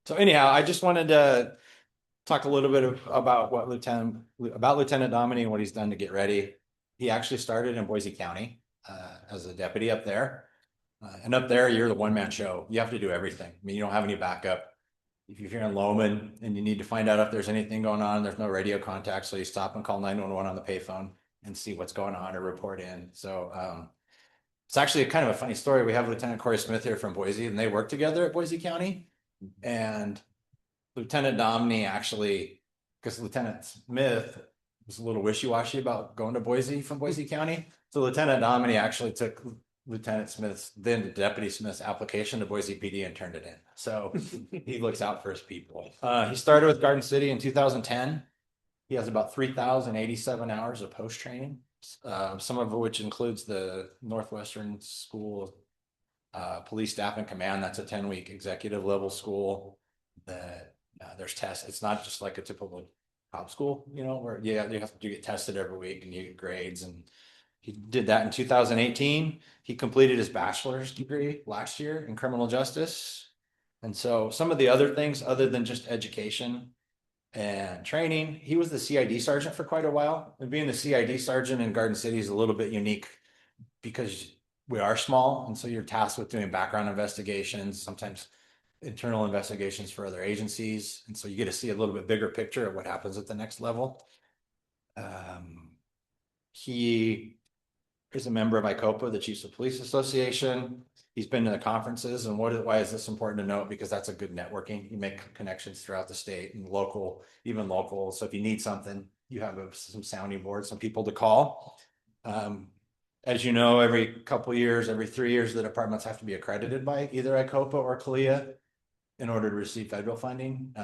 So anyhow, I just wanted to talk a little bit about Lieutenant Domini and what he's done to get ready. He actually started in Boise County as a deputy up there. And up there, you're the one-man show. You have to do everything. I mean, you don't have any backup. If you're in Loman and you need to find out if there's anything going on, there's no radio contact. So you stop and call 911 on the payphone and see what's going on or report in. So it's actually kind of a funny story. We have Lieutenant Corey Smith here from Boise, and they work together at Boise County. And Lieutenant Domney actually, because Lieutenant Smith was a little wishy-washy about going to Boise from Boise County. So Lieutenant Domney actually took Lieutenant Smith's, then Deputy Smith's application to Boise PD and turned it in. So he looks out for his people. He started with Garden City in 2010. He has about 3,087 hours of post training, some of which includes the Northwestern School Police Staff and Command. That's a 10-week executive level school that there's tests. It's not just like a typical cop school, where you have to get tested every week and you get grades. And he did that in 2018. He completed his bachelor's degree last year in criminal justice. And so some of the other things, other than just education and training, he was the CID sergeant for quite a while. And being the CID sergeant in Garden City is a little bit unique because we are small. And so you're tasked with doing background investigations, sometimes internal investigations for other agencies. And so you get to see a little bit bigger picture of what happens at the next level. He is a member of ICOPA, the Chiefs of Police Association. He's been to the conferences. And why is this important to note? Because that's a good networking. You make connections throughout the state and local, even local. So if you need something, you have some sounding board, some people to call. As you know, every couple of years, every 3 years, the departments have to be accredited by either ICOPA or CALIA in order to receive federal funding.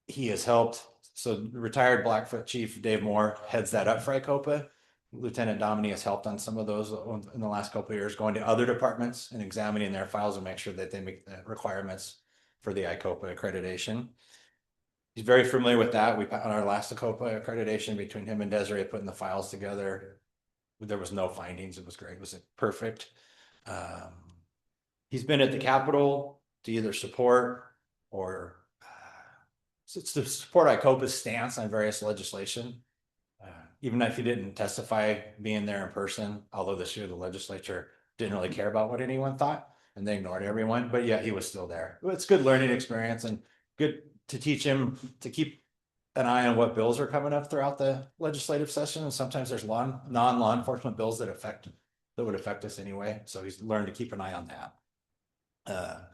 He has helped. So retired Blackfoot Chief Dave Moore heads that up for ICOPA. Lieutenant Domini has helped on some of those in the last couple of years, going to other departments and examining their files and make sure that they meet the requirements for the ICOPA accreditation. He's very familiar with that. We on our last ICOPA accreditation, between him and Desiree putting the files together, there was no findings. It was great. It was perfect. He's been at the Capitol to either support or to support ICOPA's stance on various legislation. Even if he didn't testify being there in person, although this year the legislature didn't really care about what anyone thought and they ignored everyone, but yeah, he was still there. It's good learning experience and good to teach him to keep an eye on what bills are coming up throughout the legislative session. And sometimes there's non-law enforcement bills that would affect us anyway. So he's learned to keep an eye on that.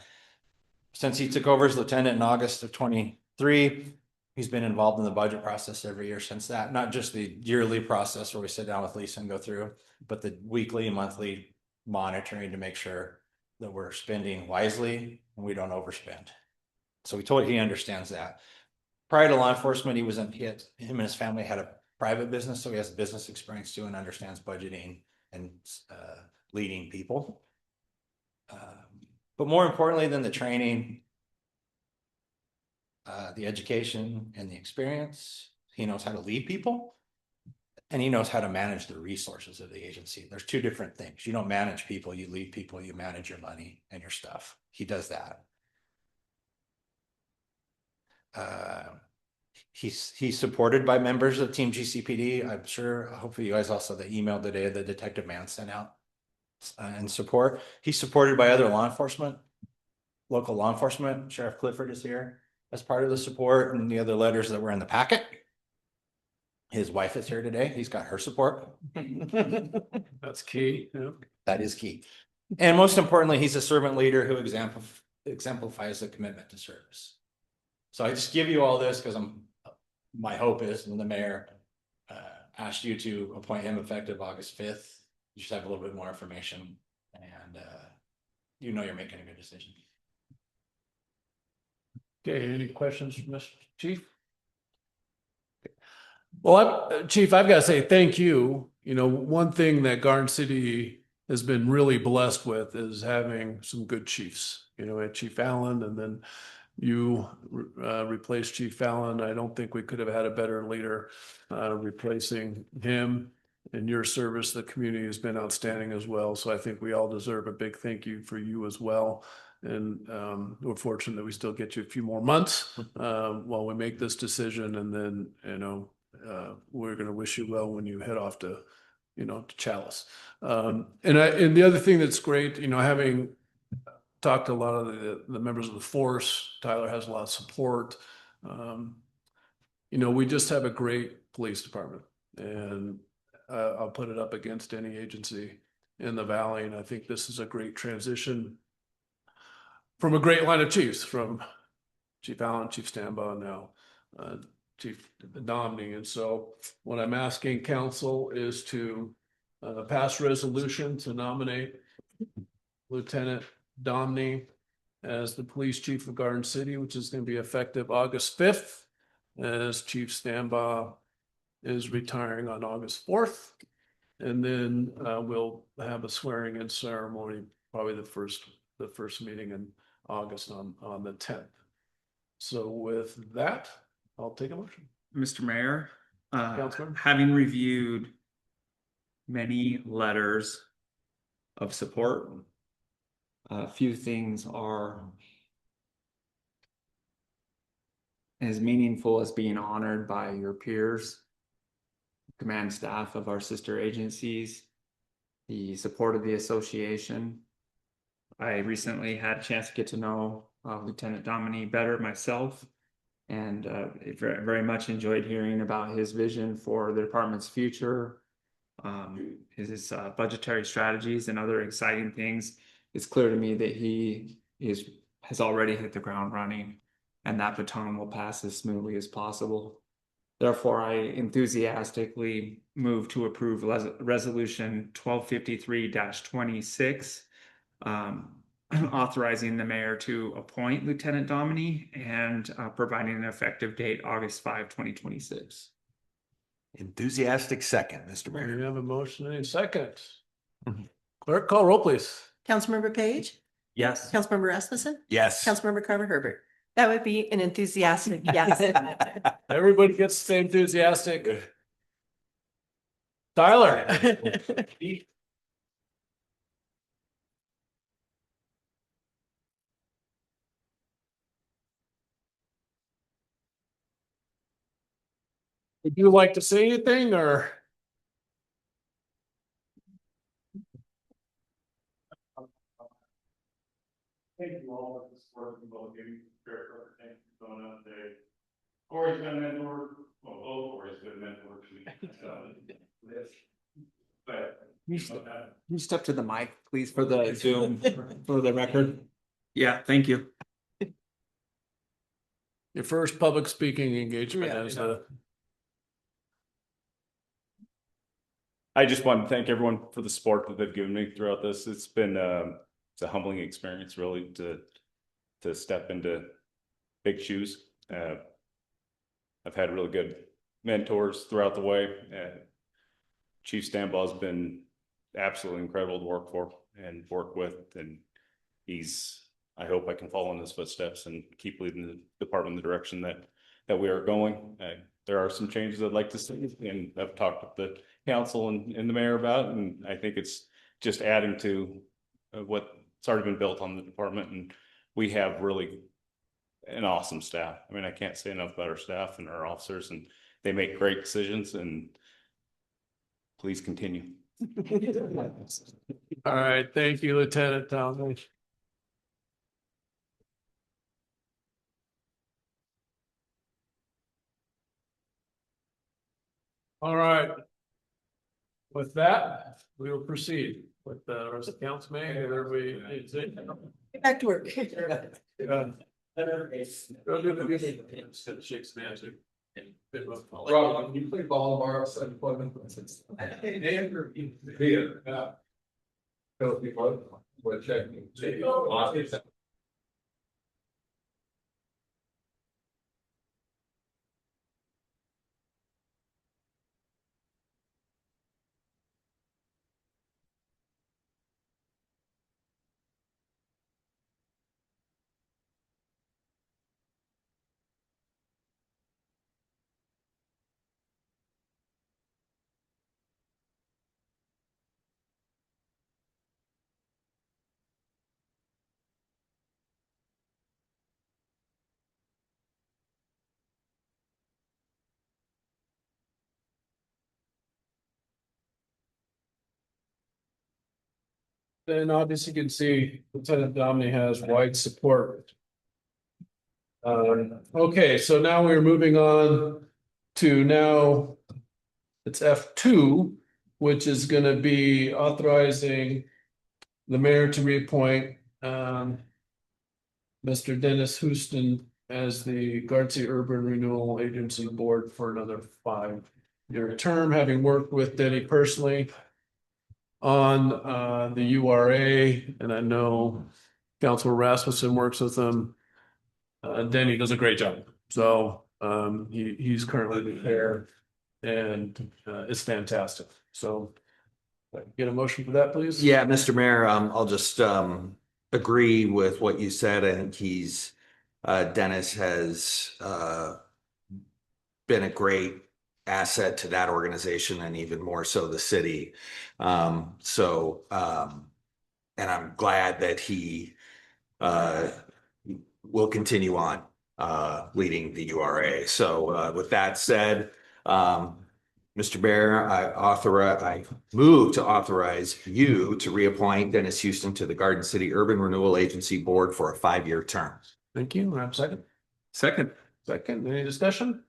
Since he took over as lieutenant in August of 23, he's been involved in the budget process every year since that. Not just the yearly process where we sit down with Lisa and go through, but the weekly and monthly monitoring to make sure that we're spending wisely and we don't overspend. So he understands that. Prior to law enforcement, him and his family had a private business, so he has business experience too and understands budgeting and leading people. But more importantly than the training, the education and the experience, he knows how to lead people and he knows how to manage the resources of the agency. There's two different things. You don't manage people, you lead people, you manage your money and your stuff. He does that. He's supported by members of Team GCPD. I'm sure, hopefully you guys also the email today that Detective Mann sent out and support. He's supported by other law enforcement, local law enforcement. Sheriff Clifford is here as part of the support and the other letters that were in the packet. His wife is here today. He's got her support. That's key. Yeah. That is key. And most importantly, he's a servant leader who exemplifies the commitment to service. So I just give you all this because my hope is, and the mayor asked you to appoint him effective August 5th. You should have a little bit more information and you're making a good decision. Okay, any questions from Mr. Chief? Well, Chief, I've got to say thank you. One thing that Garden City has been really blessed with is having some good chiefs. At Chief Allen, and then you replaced Chief Allen. I don't think we could have had a better leader replacing him. and your service to the community has been outstanding as well. So I think we all deserve a big thank you for you as well. And we're fortunate that we still get you a few more months while we make this decision. And then, we're going to wish you well when you head off to, to Chalice. And the other thing that's great, having talked to a lot of the members of the force, Tyler has a lot of support. We just have a great police department, and I'll put it up against any agency in the valley. And I think this is a great transition from a great line of chiefs, from Chief Allen, Chief Stambaugh, now Chief Domney. And so what I'm asking council is to pass resolution to nominate Lieutenant Domney as the police chief of Garden City, which is going to be effective August 5th, as Chief Stambaugh is retiring on August 4th. And then we'll have a swearing in ceremony, probably the first meeting in August on the 10th. So with that, I'll take a motion. Mr. Mayor, Councilman? having reviewed many letters of support, a few things are as meaningful as being honored by your peers, command staff of our sister agencies, the support of the association. I recently had a chance to get to know Lieutenant Domini better myself, and very much enjoyed hearing about his vision for the department's future, his budgetary strategies and other exciting things. It's clear to me that he has already hit the ground running, and that baton will pass as smoothly as possible. Therefore, I enthusiastically move to approve resolution 1253-26, authorizing the mayor to appoint Lieutenant Domini and providing an effective date August 5, 2026. Enthusiastic second, Mr. We Mayor. have a motion and a second. Clerk, call roll, please. Councilmember Page, Yes. Councilmember Rasmussen, Yes. Councilmember Carver Herbert. That would be an enthusiastic yes. Everybody gets to stay enthusiastic. Tyler. Would you like to say anything, or? Thank you all for the support and both giving thank you for going on today. Corey's been a mentor, well, both Corey's been a mentor to me. But You step to the mic, please, for the Zoom, for the record. Yeah, thank you. Your first public speaking engagement as a. I just want to thank everyone for the support that they've given me throughout this. It's been it's a humbling experience, really, to step into big shoes. I've had really good mentors throughout the way. Chief Stambaugh has been absolutely incredible to work for and work with, and I hope I can follow in his footsteps and keep leading the department in the direction that we are going. There are some changes I'd like to see, and I've talked with the council and the mayor about, and I think it's just adding to what's already been built on the department. And we have really an awesome staff. I mean, I can't say enough about our staff and our officers, and they make great decisions, and please continue. All right, thank you, Lieutenant Domney. All right. With that, we will proceed with the rest of the council meeting. Everybody, Get back to work. Rob, can you play ball tomorrow? Tell people what checking. then obviously you can see Lieutenant Domney has wide support. Okay, so now we're moving on to now it's F2, which is gonna be authorizing the mayor to reappoint Mr. Dennis Houston as the Garcia Urban Renewal Agency Board for another 5-year term, having worked with Denny personally on the URA, and I know Councilor Rasmussen works with them. Denny does a great job. So he's currently there and it's fantastic. So get a motion for that, please? Yeah, Mr. Mayor, I'll just agree with what you said. I think Dennis has been a great asset to that organization and even more so the city. And I'm glad that he will continue on leading the URA. So with that said, Mr. Mayor, I move to authorize you to reappoint Dennis Houston to the Garden City Urban Renewal Agency Board for a 5-year term. Thank you. I have a second. Second. Second, any discussion?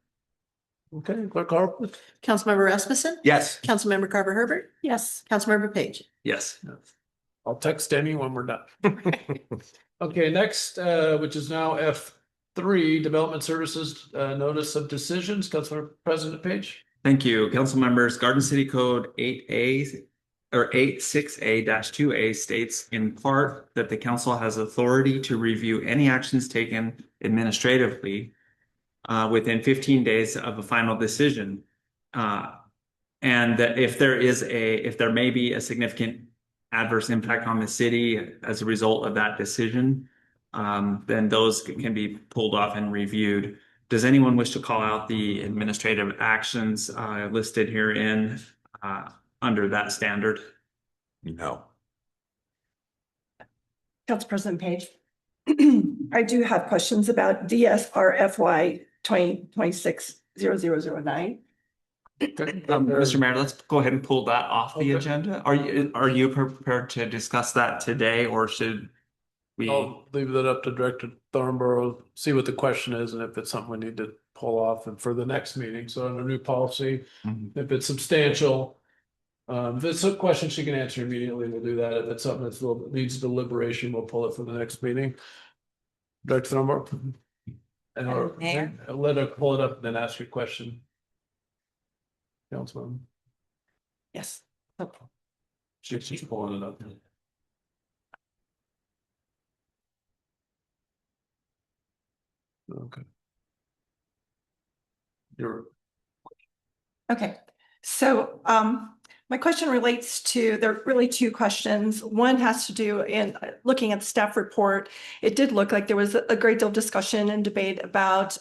Okay, Clerk Harper? Councilmember Rasmussen? Yes. Councilmember Carver Herbert? Yes. Councilmember Page? Yes. I'll text Denny when we're done. Okay, next, which is now F3, Development Services, Notice of Decisions, Councilor President Page. Thank you, council members. Garden City Code 8A or 86A-2A states in part that the council has authority to review any actions taken administratively within 15 days of a final decision. And that if there may be a significant adverse impact on the city as a result of that decision, then those can be pulled off and reviewed. Does anyone wish to call out the administrative actions listed herein under that standard? No. Council President Page. I do have questions about DSRFY 2026-0009. Mr. Mayor, let's go ahead and pull that off the Okay. agenda. Are you prepared to discuss that today, or should we? I'll leave that up to Director Thornborough, see what the question is and if it's something we need to pull off and for the next meeting. So under new policy, Mhm. if it's substantial, if it's a question she can answer immediately, we'll do that. If it's something that's needs deliberation, we'll pull it for the next meeting. Director Thornborough. And Mayor? let her pull it up and then ask your question. Councilman, Yes. she's pulling it up. Okay. Okay, so my question relates to, there are really two questions. One has to do in looking at the staff report. It did look like there was a great deal of discussion and debate about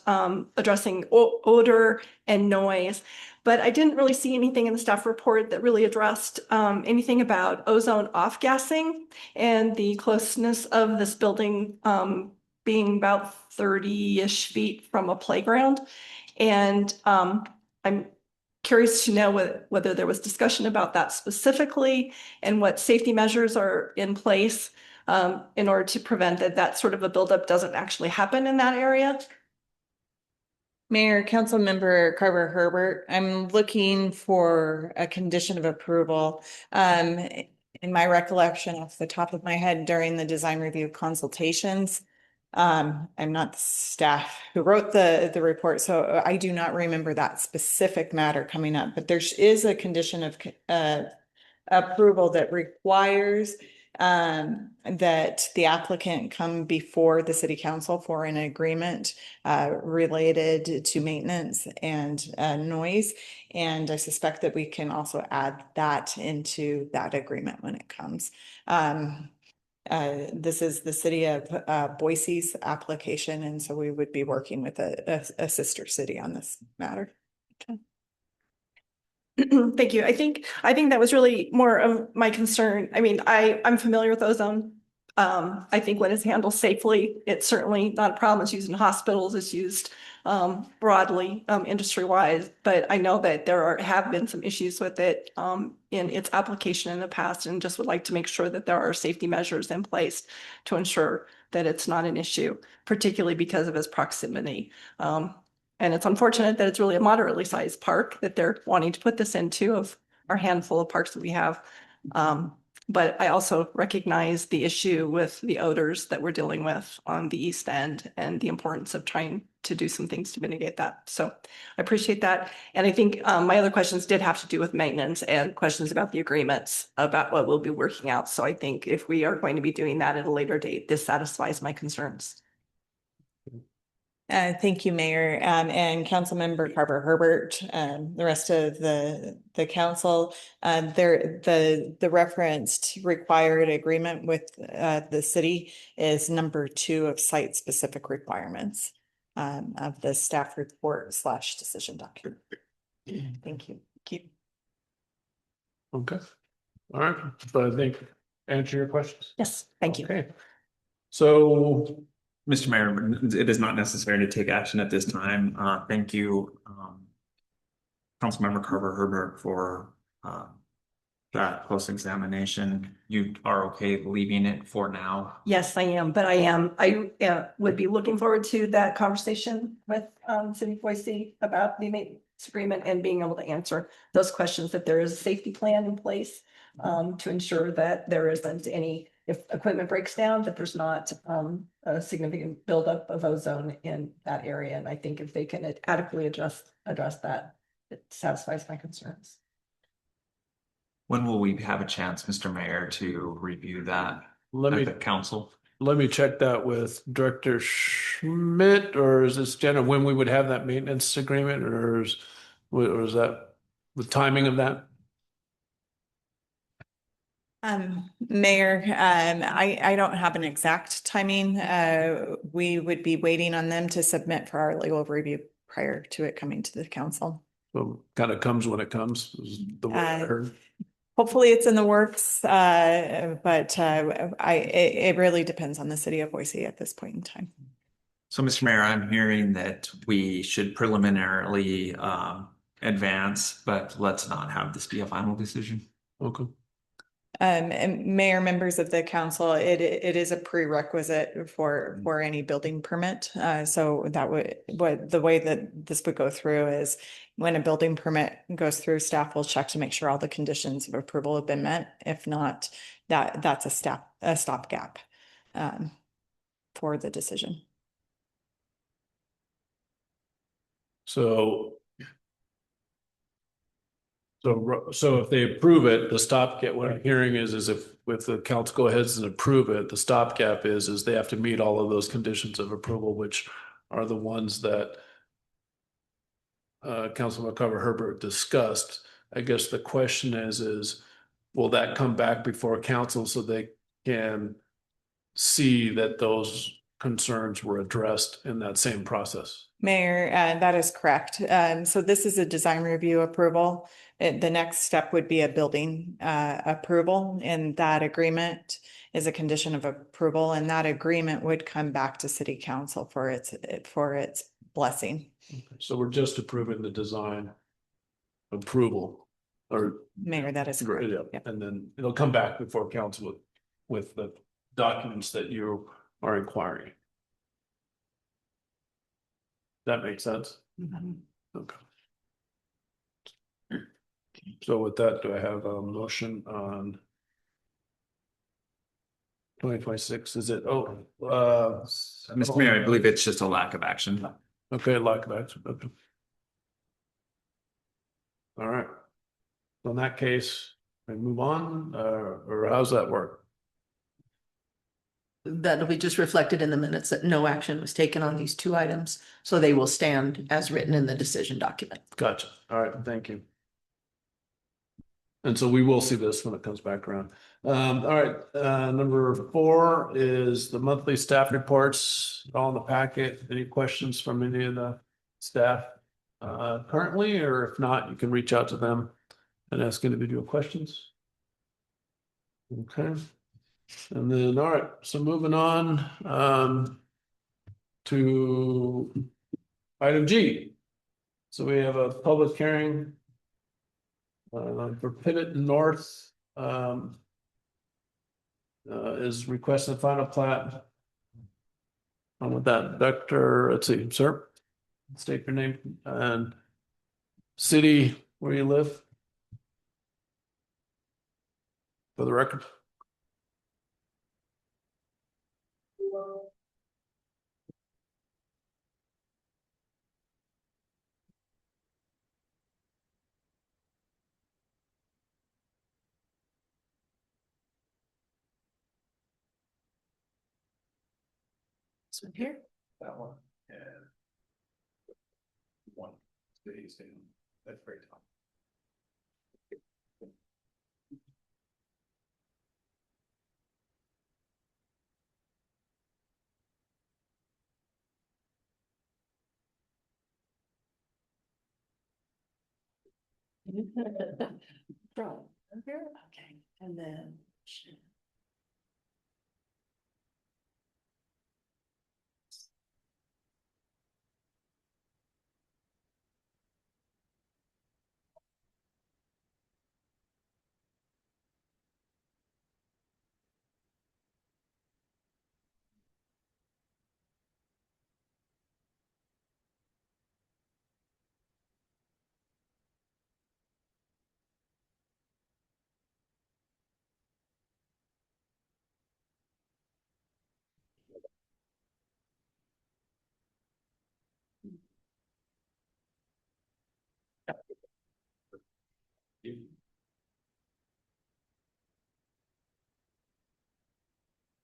addressing odor and noise. But I didn't really see anything in the staff report that really addressed anything about ozone off-gassing and the closeness of this building being about 30-ish feet from a playground. And I'm curious to know whether there was discussion about that specifically and what safety measures are in place in order to prevent that sort of a buildup doesn't actually happen in that area. Mayor, Councilmember Carver Herbert, I'm looking for a condition of approval. In my recollection, off the top of my head, during the design review consultations, I'm not the staff who wrote the report, so I do not remember that specific matter coming up, but there is a condition of approval that requires that the applicant come before the city council for an agreement related to maintenance and noise. And I suspect that we can also add that into that agreement when it comes. This is the city of Boise's application, and so we would be working with a sister city on this matter. Okay. Thank you. I think that was really more of my concern. I mean, I'm familiar with ozone. I think when it's handled safely, it's certainly not a problem. It's used in hospitals, it's used broadly, industry-wise. But I know that have been some issues with it in its application in the past, and just would like to make sure that there are safety measures in place to ensure that it's not an issue, particularly because of its proximity. And it's unfortunate that it's really a moderately sized park that they're wanting to put this into, of our handful of parks that we have. But I also recognize the issue with the odors that we're dealing with on the east end and the importance of trying to do some things to mitigate that. So I appreciate that. And I think my other questions did have to do with maintenance and questions about the agreements, about what we'll be working out. So I think if we are going to be doing that at a later date, this satisfies my concerns. Thank you, Mayor, and Councilmember Carver Herbert, the rest of the council. The reference to required agreement with the city is number 2 of site-specific requirements of the staff report / decision document. Thank you. Okay. All right. So I think answer your questions. Yes, thank you. Okay. So Mr. Mayor, it is not necessary to take action at this time. Thank you, Councilmember Carver Herbert, for that close examination. You are okay leaving it for now? Yes, I am, but I would be looking forward to that conversation with City of Boise about the maintenance agreement and being able to answer those questions, that there is a safety plan in place to ensure that there isn't any, if equipment breaks down, that there's not a significant buildup of ozone in that area. And I think if they can adequately address that, it satisfies my concerns. When will we have a chance, Mr. Mayor, to review that let at me the council? check that with Director Schmidt, or is this Jenna, when we would have that maintenance agreement, or is that the timing of that? Mayor, I don't have an exact timing. We would be waiting on them to submit for our legal review prior to it coming to the council. So kind of comes when it comes, is the way I heard. Hopefully it's in the works, but it really depends on the city of Boise at this point in time. So, Mr. Mayor, I'm hearing that we should preliminarily advance, but let's not have this be a final decision. Okay. And Mayor, members of the council, it is a prerequisite for any building permit. So that the way that this would go through is when a building permit goes through, staff will check to make sure all the conditions of approval have been met. If not, that's a stopgap for the decision. So if they approve it, the stopgap, what I'm hearing is if the council go ahead and approve it, the stopgap is they have to meet all of those conditions of approval, which are the ones that Councilman Carver Herbert discussed. I guess the question is will that come back before council so they can see that those concerns were addressed in that same process? Mayor, that is correct. So this is a design review approval. The next step would be a building approval, and that agreement is a condition of approval, and that agreement would come back to city council for its blessing. Okay. So we're just approving the design approval, or Mayor, that is correct. yeah, Yep. and then it'll come back before council with the documents that you are inquiring. That makes sense? Okay. So with that, do I have a motion on 2026? Is it, Mr. Mayor, I believe it's just a lack of action. okay, lack of action, okay. All right. So in that case, we move on, or how's that work? That'll be just reflected in the minutes that no action was taken on these 2 items, so they will stand as written in the decision document. Gotcha. All right, thank you. And so we will see this when it comes back around. All right, number 4 is the monthly staff reports, all in the packet. Any questions from any of the staff currently, or if not, you can reach out to them and ask individual questions. Okay. And then, all right, so moving on, to item G. So we have a public hearing for Pivot North, is requesting final plat. With that, Dr., let's see, sir, state your name and city where you live. For the record. This one here. That one. And one stays in that very top. From here, okay, and then.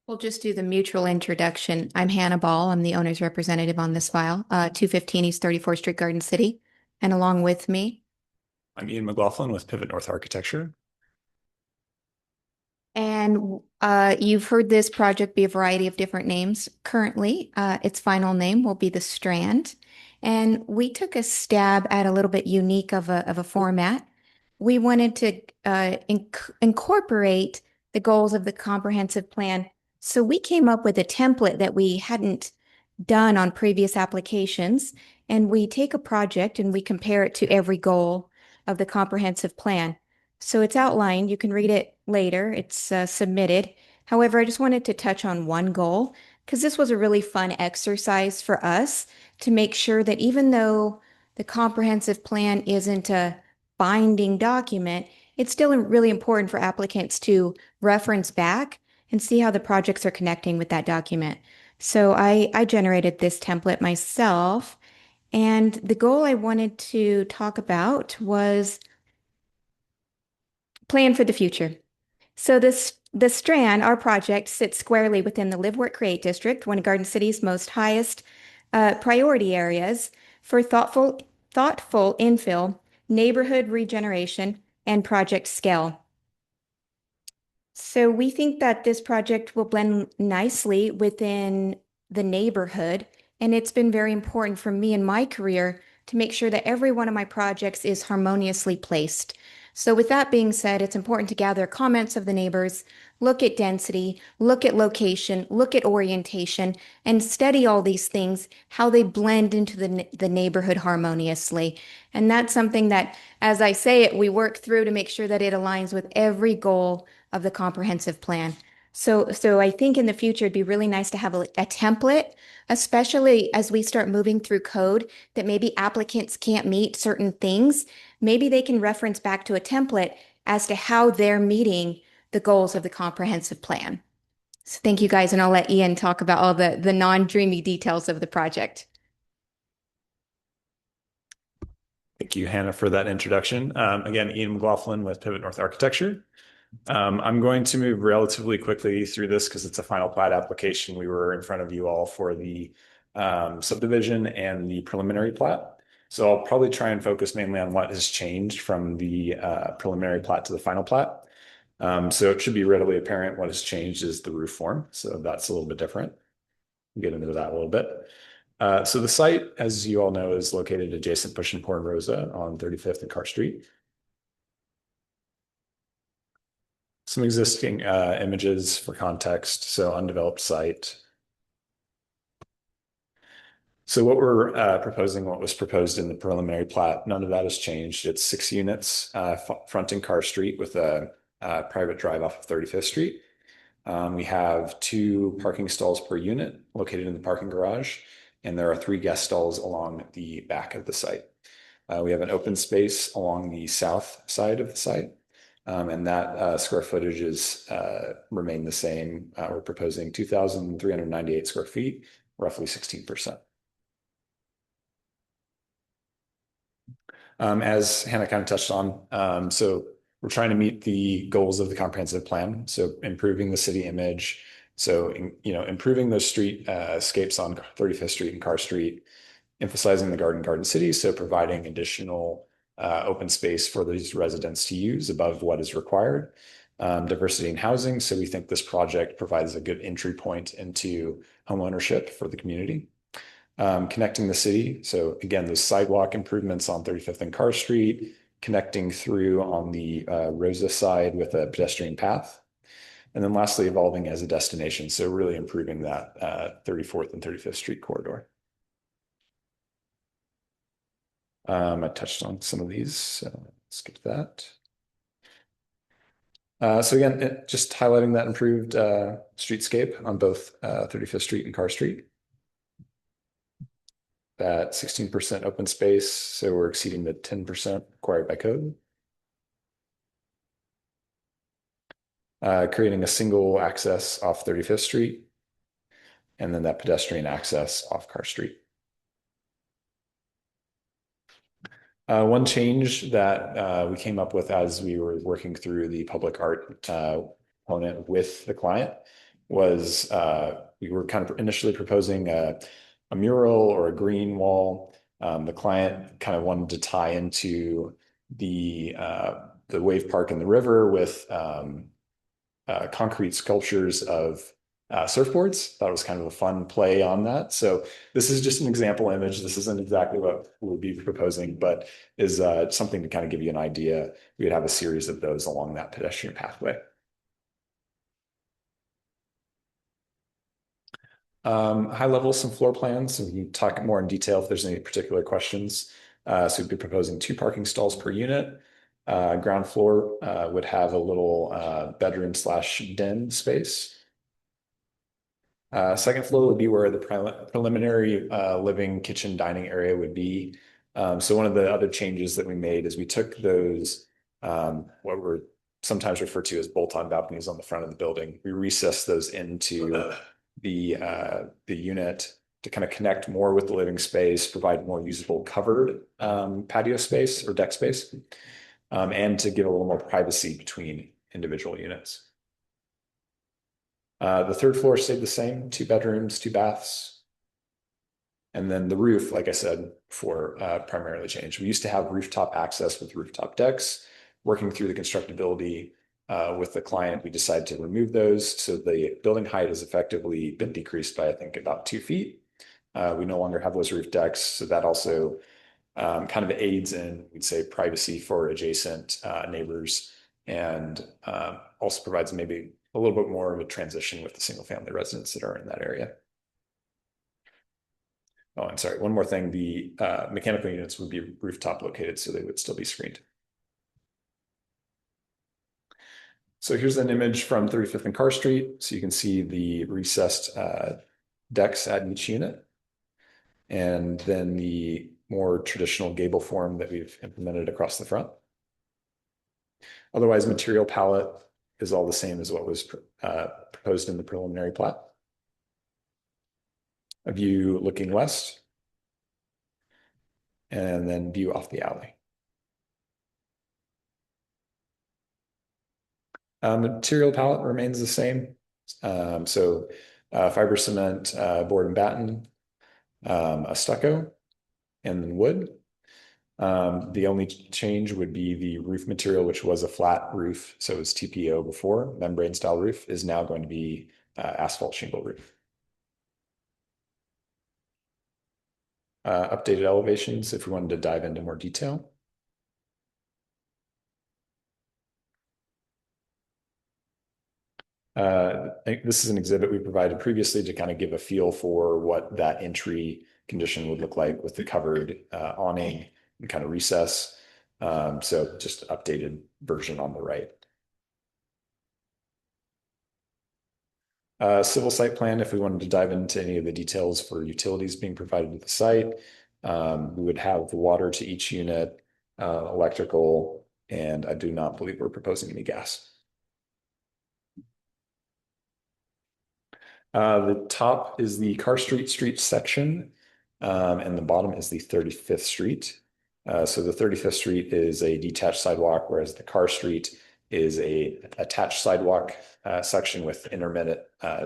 We'll just do the mutual introduction. I'm Hannah Ball. I'm the owner's representative on this file, 215 East 34th Street, Garden City. And along with me, I'm Ian McLaughlin with Pivot North Architecture. and you've heard this project be a variety of different names. Currently, its final name will be the Strand. And we took a stab at a little bit unique of a format. We wanted to incorporate the goals of the comprehensive plan. So we came up with a template that we hadn't done on previous applications. And we take a project and we compare it to every goal of the comprehensive plan. So it's outlined. You can read it later. It's submitted. However, I just wanted to touch on one goal because this was a really fun exercise for us to make sure that even though the comprehensive plan isn't a binding document, it's still really important for applicants to reference back and see how the projects are connecting with that document. So I generated this template myself, and the goal I wanted to talk about was plan for the future. So the Strand, our project, sits squarely within the Live Work Create district, one of Garden City's most highest priority areas for thoughtful infill, neighborhood regeneration, and project scale. So we think that this project will blend nicely within the neighborhood, and it's been very important for me in my career to make sure that every one of my projects is harmoniously placed. So with that being said, it's important to gather comments of the neighbors, look at density, look at location, look at orientation, and study all these things, how they blend into the neighborhood harmoniously. And that's something that, as I say it, we work through to make sure that it aligns with every goal of the comprehensive plan. So I think in the future, it'd be really nice to have a template, especially as we start moving through code that maybe applicants can't meet certain things. Maybe they can reference back to a template as to how they're meeting the goals of the comprehensive plan. So thank you guys, and I'll let Ian talk about all the non-dreamy details of the project. Thank you, Hannah, for that introduction. Again, Ian McLaughlin with Pivot North Architecture. I'm going to move relatively quickly through this because it's a final plat application. We were in front of you all for the subdivision and the preliminary plat. So I'll probably try and focus mainly on what has changed from the preliminary plat to the final plat. So it should be readily apparent what has changed is the roof form. So that's a little bit different. We'll get into that a little bit. So the site, as you all know, is located adjacent Push and Port Rosa on 35th and Carr Street. Some existing images for context, so undeveloped site. So what we're proposing, what was proposed in the preliminary plat, none of that has changed. It's 6 units fronting Carr Street with a private drive off of 35th Street. We have 2 parking stalls per unit located in the parking garage, and there are 3 guest stalls along the back of the site. We have an open space along the south side of the site, and that square footage is remain the same. We're proposing 2,398 square feet, roughly 16%. As Hannah kind of touched on, so we're trying to meet the goals of the comprehensive plan. So improving the city image. So, improving those street scapes on 35th Street and Carr Street, emphasizing the garden city. So providing additional open space for these residents to use above what is required. Diversity in housing. So we think this project provides a good entry point into homeownership for the community. Connecting the city. So again, those sidewalk improvements on 35th and Carr Street, connecting through on the Rosa side with a pedestrian path. And then lastly, evolving as a destination. So really improving that 34th and 35th Street corridor. I touched on some of these, so let's skip that. So again, just highlighting that improved streetscape on both 35th Street and Carr Street. That 16% open space, so we're exceeding the 10% required by code. Creating a single access off 35th Street, and then that pedestrian access off Carr Street. One change that we came up with as we were working through the public art component with the client was we were kind of initially proposing a mural or a green wall. The client kind of wanted to tie into the wave park and the river with concrete sculptures of surfboards. That was kind of a fun play on that. So this is just an example image. This isn't exactly what we'll be proposing, but is something to kind of give you an idea. We would have a series of those along that pedestrian pathway. High level, some floor plans. So we can talk more in detail if there's any particular questions. So we'd be proposing 2 parking stalls per unit. Ground floor would have a little bedroom / den space. Second floor would be where the preliminary living, kitchen, dining area would be. So one of the other changes that we made is we took those, what were sometimes referred to as bolt-on balconies on the front of the building. We recessed those into the unit to kind of connect more with the living space, provide more usable covered patio space or deck space, and to give a little more privacy between individual units. The third floor stayed the same, 2 bedrooms, 2 baths. And then the roof, like I said, for primarily changed. We used to have rooftop access with rooftop decks. Working through the constructability with the client, we decided to remove those. So the building height has effectively been decreased by, I think, about 2 feet. We no longer have those roof decks. So that also kind of aids in, we'd say, privacy for adjacent neighbors, and also provides maybe a little bit more of a transition with the single family residents that are in that area. Oh, I'm sorry, one more thing. The mechanical units would be rooftop located, so they would still be screened. So here's an image from 35th and Carr Street. So you can see the recessed decks at each unit. And then the more traditional gable form that we've implemented across the front. Otherwise, material palette is all the same as what was proposed in the preliminary plat. A view looking west, and then view off the alley. Material palette remains the same. So fiber cement, board and batten, a stucco, and then wood. The only change would be the roof material, which was a flat roof. So it was TPO before, membrane style roof, is now going to be asphalt shingle roof. Updated elevations if we wanted to dive into more detail. This is an exhibit we provided previously to kind of give a feel for what that entry condition would look like with the covered awning and kind of recess. So just updated version on the right. Civil site plan, if we wanted to dive into any of the details for utilities being provided to the site, we would have the water to each unit, electrical, and I do not believe we're proposing any gas. The top is the Carr Street section, and the bottom is the 35th Street. So the 35th Street is a detached sidewalk, whereas the Carr Street is a attached sidewalk section with intermittent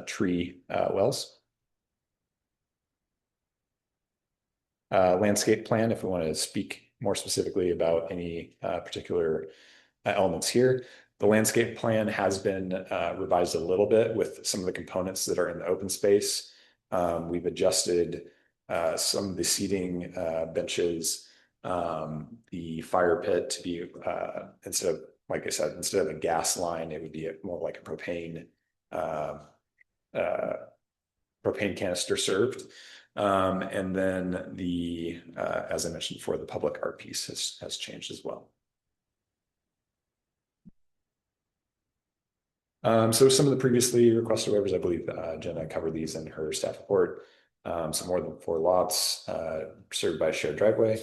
tree wells. Landscape plan, if we want to speak more specifically about any particular elements here. The landscape plan has been revised a little bit with some of the components that are in the open space. We've adjusted some of the seating benches, the fire pit to be instead of, like I said, instead of a gas line, it would be more like a propane canister served. And then the, as I mentioned before, the public art piece has changed as well. So some of the previously requested waivers, I believe Jenna covered these in her staff report. So more than 4 lots served by a shared driveway,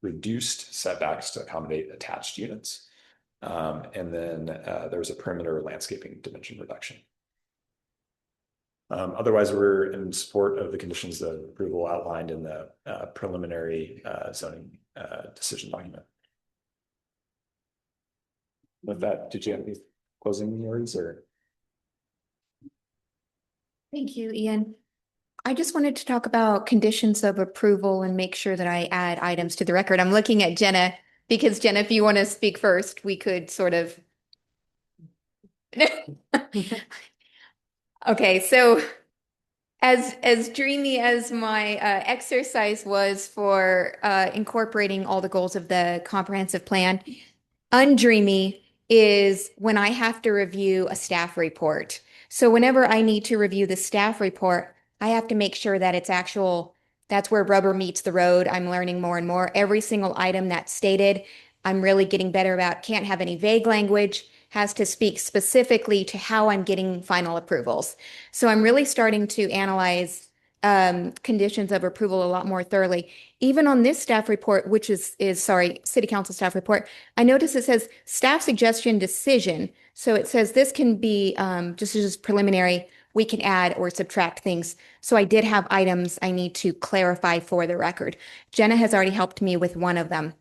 reduced setbacks to accommodate attached units. And then there was a perimeter landscaping dimension reduction. Otherwise, we're in support of the conditions of approval outlined in the preliminary zoning decision document. With that, did you have any closing words or? Thank you, Ian. I just wanted to talk about conditions of approval and make sure that I add items to the record. I'm looking at Jenna because Jenna, if you want to speak first, we could sort of. Okay, so as dreamy as my exercise was for incorporating all the goals of the comprehensive plan, undreamy is when I have to review a staff report. So whenever I need to review the staff report, I have to make sure that it's actual, that's where rubber meets the road. I'm learning more and more. Every single item that's stated, I'm really getting better about. Can't have any vague language, has to speak specifically to how I'm getting final approvals. So I'm really starting to analyze conditions of approval a lot more thoroughly. Even on this staff report, which is city council staff report, I notice it says staff suggestion decision. So it says this can be just as preliminary, we can add or subtract things. So I did have items I need to clarify for the record. Jenna has already helped me with one of them.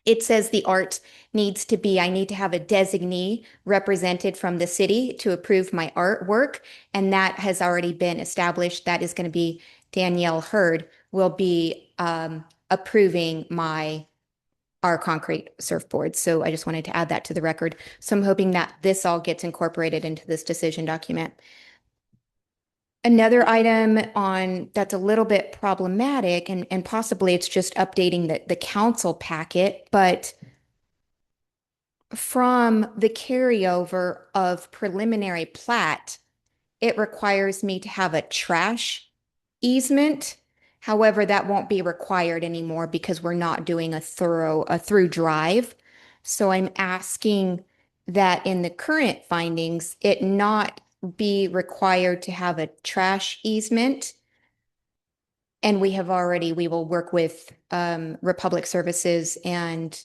It says the art needs to be, I need to have a designee represented from the city to approve my artwork. And that has already been established. That is going to be Danielle Hurd will be approving our concrete surfboard. So I just wanted to add that to the record. So I'm hoping that this all gets incorporated into this decision document. Another item on that's a little bit problematic, and possibly it's just updating the council packet, but from the carryover of preliminary plat, it requires me to have a trash easement. However, that won't be required anymore because we're not doing a through drive. So I'm asking that in the current findings, it not be required to have a trash easement. And we will work with Republic Services and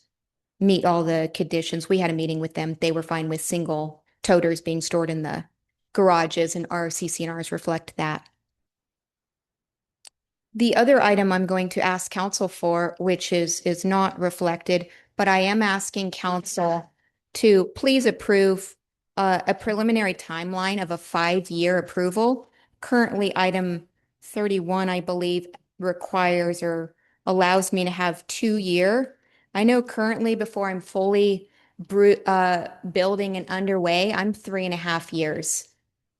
meet all the conditions. We had a meeting with them. They were fine with single toters being stored in the garages, and our CC&Rs reflect that. The other item I'm going to ask council for, which is not reflected, but I am asking council to please approve a preliminary timeline of a 5-year approval. Currently, item 31, I believe, requires or allows me to have 2-year. I know currently before I'm fully building and underway, I'm 3.5 years.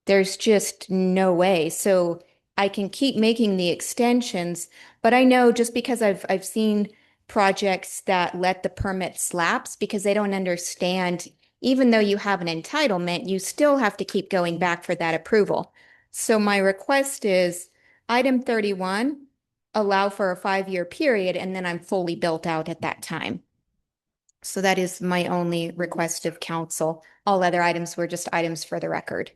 There's just no way. So I can keep making the extensions, but I know just because I've seen projects that let the permit lapse because they don't understand even though you have an entitlement, you still have to keep going back for that approval. So my request is item 31, allow for a 5-year period, and then I'm fully built out at that time. So that is my only request of council. All other items were just items for the record.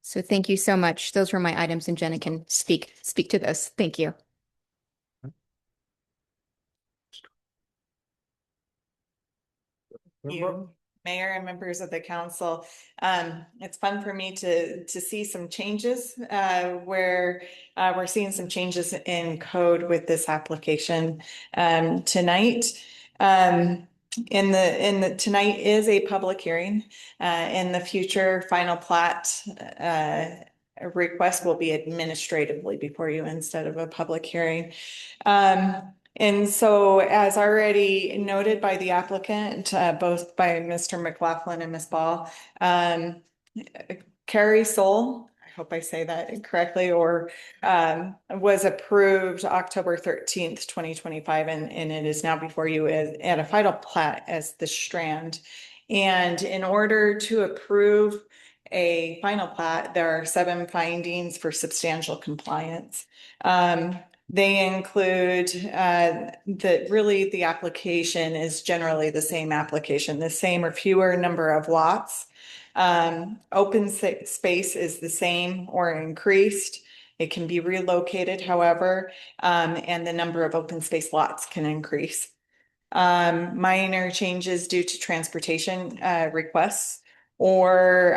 So thank you so much. Those were my items, and Jenna can speak to those. Thank you. You, Mayor and members of the council. It's fun for me to see some changes where we're seeing some changes in code with this application tonight. Tonight is a public hearing. In the future, final plat request will be administratively before you instead of a public hearing. And so as already noted by the applicant, both by Mr. McLaughlin and Ms. Ball, Carrie Soul, I hope I say that correctly, or was approved October 13th, 2025, and it is now before you at a final plat as the Strand. And in order to approve a final plat, there are 7 findings for substantial compliance. They include that really the application is generally the same application, the same or fewer number of lots. Open space is the same or increased. It can be relocated, however, and the number of open space lots can increase. Minor changes due to transportation requests, or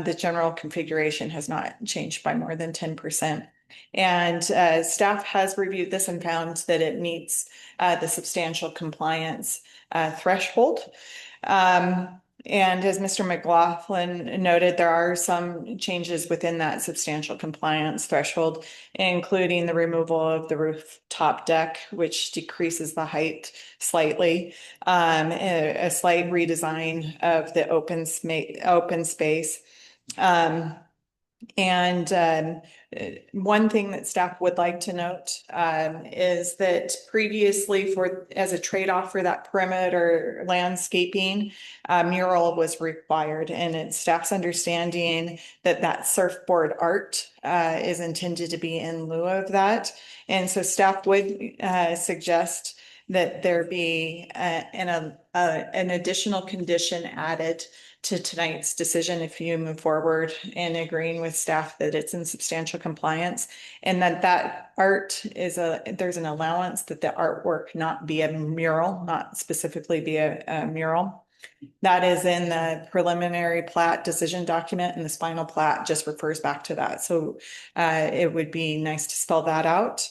the general configuration has not changed by more than 10%. And staff has reviewed this and found that it meets the substantial compliance threshold. And as Mr. McLaughlin noted, there are some changes within that substantial compliance threshold, including the removal of the rooftop deck, which decreases the height slightly, a slight redesign of the open space. And one thing that staff would like to note is that previously, as a trade-off for that perimeter landscaping, mural was required, and it's staff's understanding that that surfboard art is intended to be in lieu of that. And so staff would suggest that there be an additional condition added to tonight's decision if you move forward in agreeing with staff that it's in substantial compliance, and that art is there's an allowance that the artwork not be a mural, not specifically be a mural. That is in the preliminary plat decision document, and the final plat just refers back to that. So it would be nice to spell that out.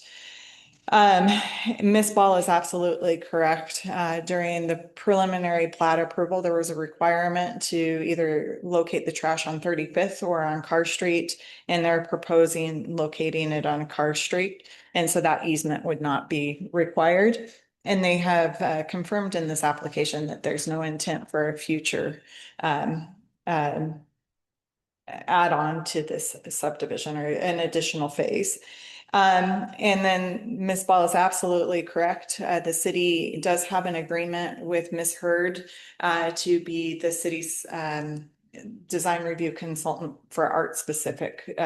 Ms. Ball is absolutely correct. During the preliminary plat approval, there was a requirement to either locate the trash on 35th or on Carr Street, and they're proposing locating it on Carr Street. And so that easement would not be required. And they have confirmed in this application that there's no intent for a future add-on to this subdivision or an additional phase. And then Ms. Ball is absolutely correct. The city does have an agreement with Ms. Hurd to be the city's design review consultant for art specific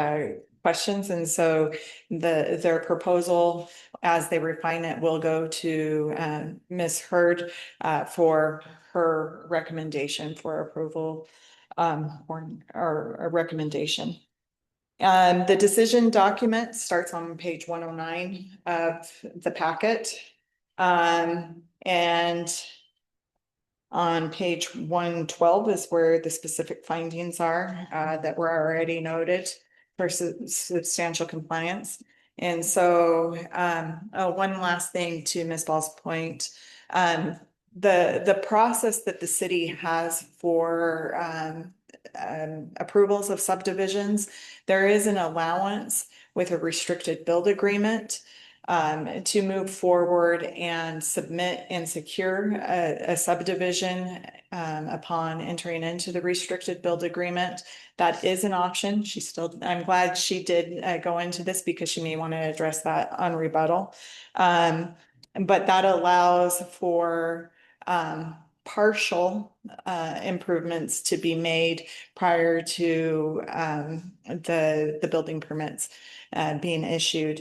questions. And so their proposal, as they refine it, will go to Ms. Hurd for her recommendation for approval or a recommendation. The decision document starts on page 109 of the packet. And on page 112 is where the specific findings are that were already noted for substantial compliance. And so one last thing to Ms. Ball's point, the process that the city has for approvals of subdivisions, there is an allowance with a restricted build agreement to move forward and submit and secure a subdivision upon entering into the restricted build agreement. That is an option. I'm glad she did go into this because she may want to address that on rebuttal. But that allows for partial improvements to be made prior to the building permits being issued,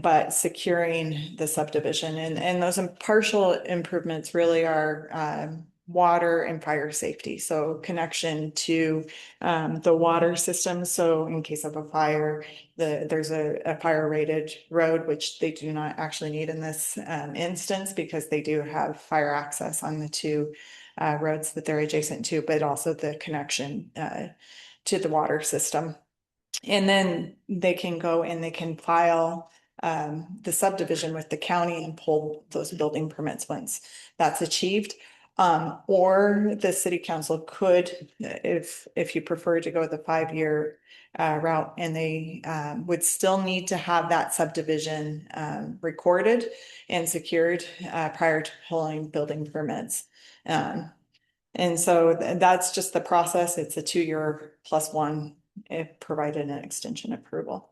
but securing the subdivision. And those partial improvements really are water and fire safety. So connection to the water system. So in case of a fire, there's a fire rated road, which they do not actually need in this instance because they do have fire access on the two roads that they're adjacent to, but also the connection to the water system. And then they can go and they can file the subdivision with the county and pull those building permits once that's achieved. Or the city council could, if you prefer to go the 5-year route, and they would still need to have that subdivision recorded and secured prior to pulling building permits. And so that's just the process. It's a 2-year plus 1 if provided an extension approval.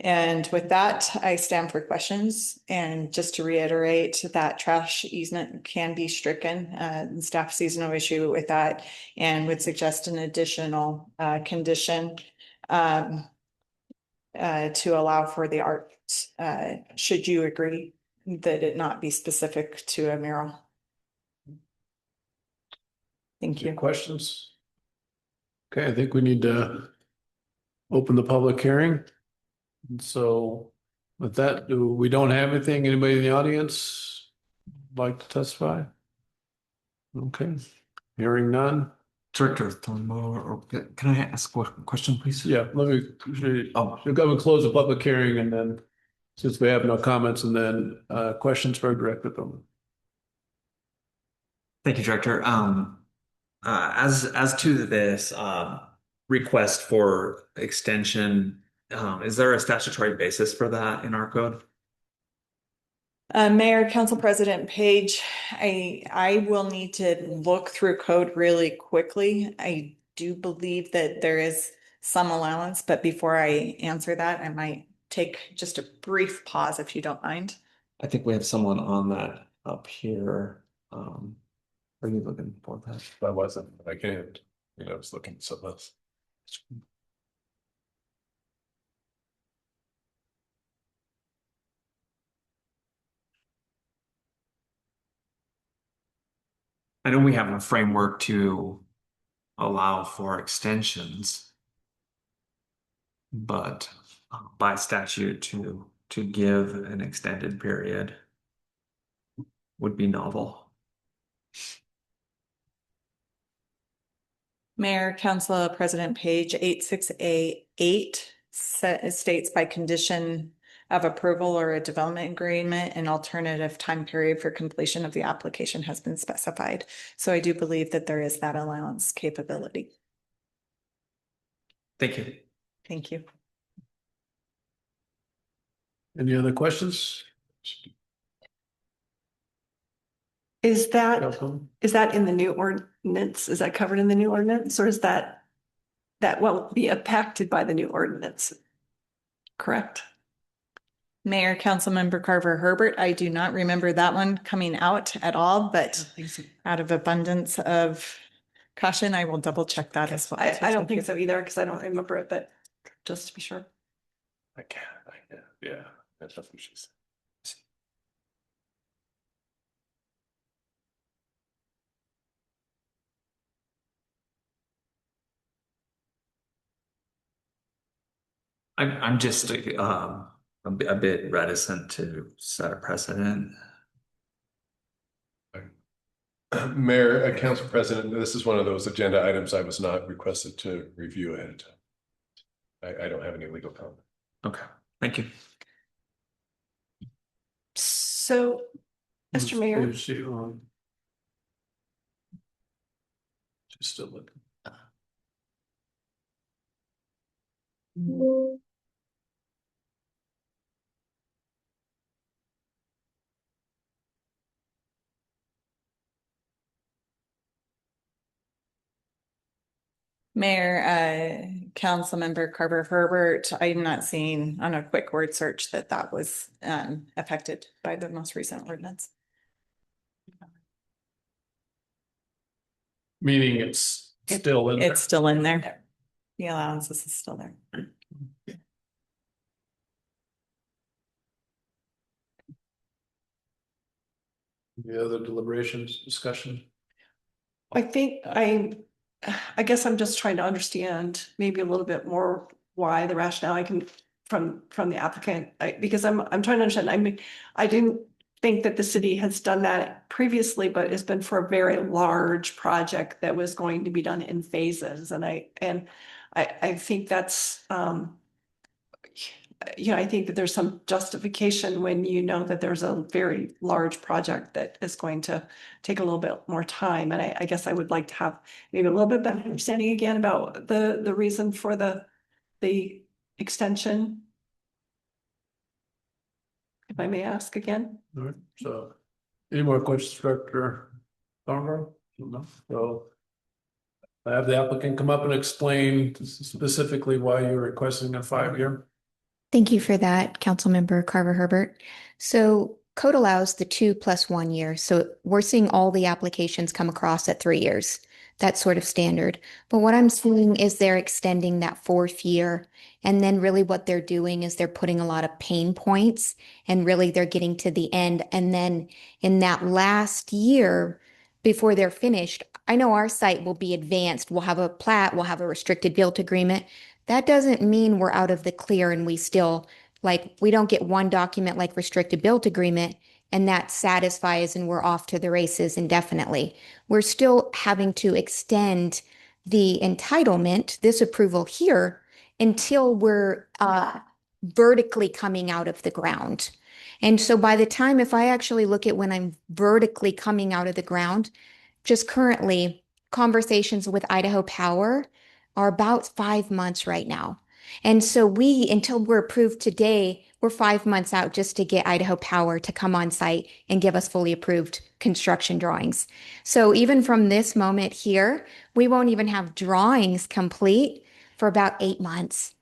And with that, I stand for questions. And just to reiterate, that trash easement can be stricken. Staff sees no issue with that and would suggest an additional condition to allow for the art. Should you agree that it not be specific to a mural? Thank you. Questions? Okay, I think we need to open the public hearing. And so with that, we don't have anything? Anybody in the audience like to testify? Okay, hearing none. Director Thornmore, can I ask a question, please? Yeah, let me, we'll go and close the public hearing and then, since we have no comments, and then questions for Director Thornmore. Thank you, Director. As to this request for extension, is there a statutory basis for that in our code? Mayor, Council President Page, I will need to look through code really quickly. I do believe that there is some allowance, but before I answer that, I might take just a brief pause if you don't mind. I think we have someone on that up here. Are you looking for that? I wasn't, I can't, I was looking at something else. I know we have a framework to allow for extensions, but by statute to give an extended period would be novel. Mayor, Council President Page, 86A8 states by condition of approval or a development agreement, an alternative time period for completion of the application has been specified. So I do believe that there is that allowance capability. Thank you. Thank you. Any other questions? Is that Councilman? in the new ordinance? Is that covered in the new ordinance, or is that won't be impacted by the new ordinance? Correct. Mayor, Councilmember Carver Herbert, I do not remember that one coming out at all, but out of abundance of caution, I will double check that as well. I don't think so either, because I don't remember it, but just to be sure. I can't, yeah, that's what she said. I'm just a bit reticent to set a precedent. Mayor, Council President, this is one of those agenda items I was not requested to review ahead of time. I don't have any legal comment. Okay, thank you. So, Mr. Mayor. She's still looking. Mayor, Councilmember Carver Herbert, I'm not seeing on a quick word search that was affected by the most recent ordinance. Meaning it's still in there. It's still in there. The allowances is still there. The other deliberations, discussion. I think I guess I'm just trying to understand maybe a little bit more why the rationale I can from the applicant, because I'm trying to understand. I didn't think that the city has done that previously, but it's been for a very large project that was going to be done in phases. And I think that's I think that there's some justification when you know that there's a very large project that is going to take a little bit more time. And I guess I would like to have maybe a little bit better understanding again about the reason for the extension. If I may ask again. All right, so any more questions, Director Thornburg? No, so I have the applicant come up and explain specifically why you're requesting a 5-year. Thank you for that, Councilmember Carver Herbert. So code allows the 2 + 1 year. So we're seeing all the applications come across at 3 years. That's sort of standard. But what I'm seeing is they're extending that 4th year. And then really what they're doing is they're putting a lot of pain points and really they're getting to the end. And then in that last year before they're finished, I know our site will be advanced. We'll have a plat, we'll have a restricted built agreement. That doesn't mean we're out of the clear and we still, like, we don't get one document like restricted built agreement and that satisfies and we're off to the races indefinitely. We're still having to extend the entitlement, this approval here, until we're vertically coming out of the ground. And so by the time, if I actually look at when I'm vertically coming out of the ground, just currently conversations with Idaho Power are about 5 months right now. And so until we're approved today, we're 5 months out just to get Idaho Power to come on site and give us fully approved construction drawings. So even from this moment here, we won't even have drawings complete for about 8 months.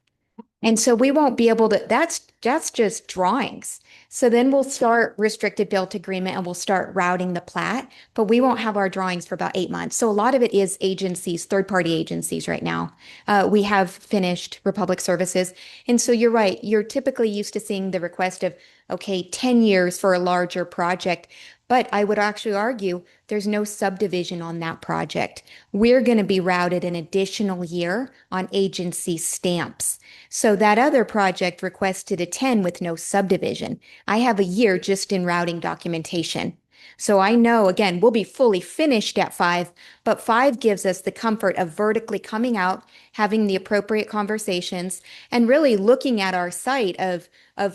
And so we won't be able to, that's just drawings. So then we'll start restricted built agreement and we'll start routing the plat, but we won't have our drawings for about 8 months. So a lot of it is agencies, third-party agencies right now. We have finished Republic Services. And so you're right, you're typically used to seeing the request of, okay, 10 years for a larger project. But I would actually argue there's no subdivision on that project. We're going to be routed an additional year on agency stamps. So that other project requested a 10 with no subdivision. I have a year just in routing documentation. So I know, again, we'll be fully finished at 5, but 5 gives us the comfort of vertically coming out, having the appropriate conversations, and really looking at our site of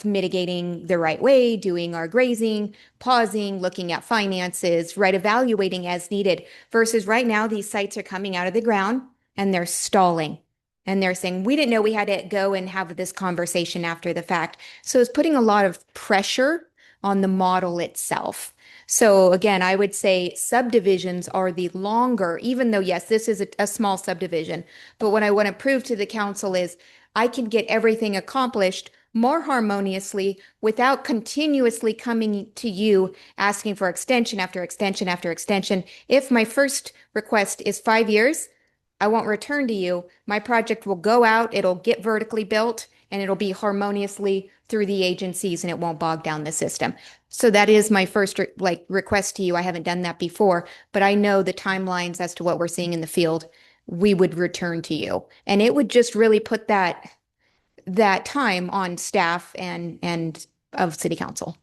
mitigating the right way, doing our grazing, pausing, looking at finances, right, evaluating as needed, versus right now these sites are coming out of the ground and they're stalling. And they're saying, we didn't know we had to go and have this conversation after the fact. So it's putting a lot of pressure on the model itself. So again, I would say subdivisions are the longer, even though, yes, this is a small subdivision. But what I want to prove to the council is I can get everything accomplished more harmoniously without continuously coming to you asking for extension after extension after extension. If my first request is 5 years, I won't return to you. My project will go out, it'll get vertically built, and it'll be harmoniously through the agencies and it won't bog down the system. So that is my first request to you. I haven't done that before, but I know the timelines as to what we're seeing in the field. We would return to you. And it would just really put that time on staff and of city council.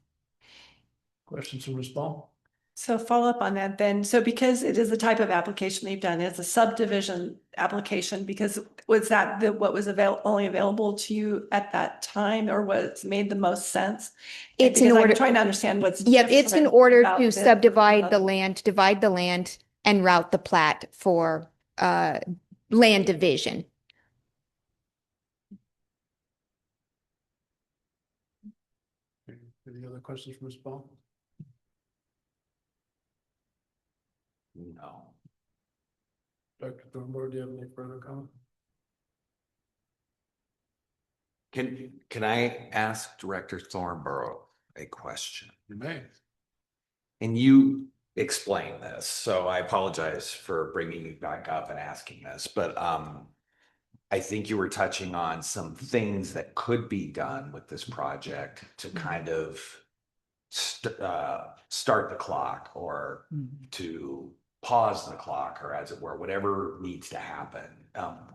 Questions from Ms. Ball? So follow up on that then. So because it is the type of application they've done, it's a subdivision application, because was that what was only available to you at that time, or was made the most sense? It's in Because order. I'm trying to understand what's. Yep, it's in order about to this. subdivide the land, divide the land, and route the plat for land division. Any other questions from Ms. Ball? No. Dr. Thornburg, do you have any further comment? Can I ask Director Thornborough a question? You may. And you explain this. So I apologize for bringing you back up and asking this, but I think you were touching on some things that could be done with this project to kind of start the clock or to pause the clock, or as it were, whatever needs to happen.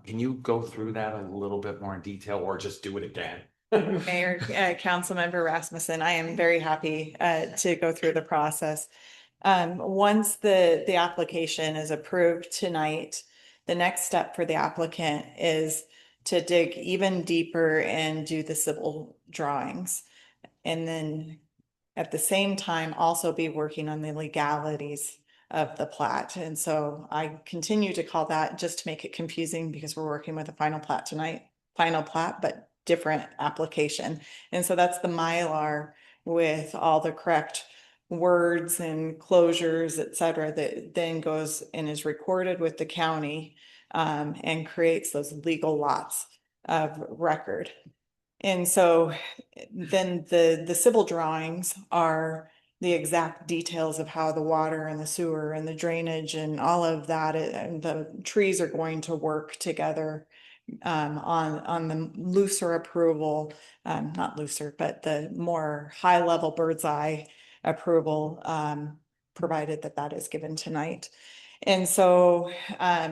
Can you go through that a little bit more in detail, or just do it again? Mayor, Councilmember Rasmussen, I am very happy to go through the process. Once the application is approved tonight, the next step for the applicant is to dig even deeper and do the civil drawings. And then at the same time, also be working on the legalities of the plat. And so I continue to call that, just to make it confusing, because we're working with a final plat tonight, final plat, but different application. And so that's the Mylar with all the correct words and closures, et cetera, that then goes and is recorded with the county and creates those legal lots of record. And so then the civil drawings are the exact details of how the water and the sewer and the drainage and all of that, and the trees are going to work together on the looser approval, not looser, but the more high level bird's eye approval, provided that that is given tonight. And so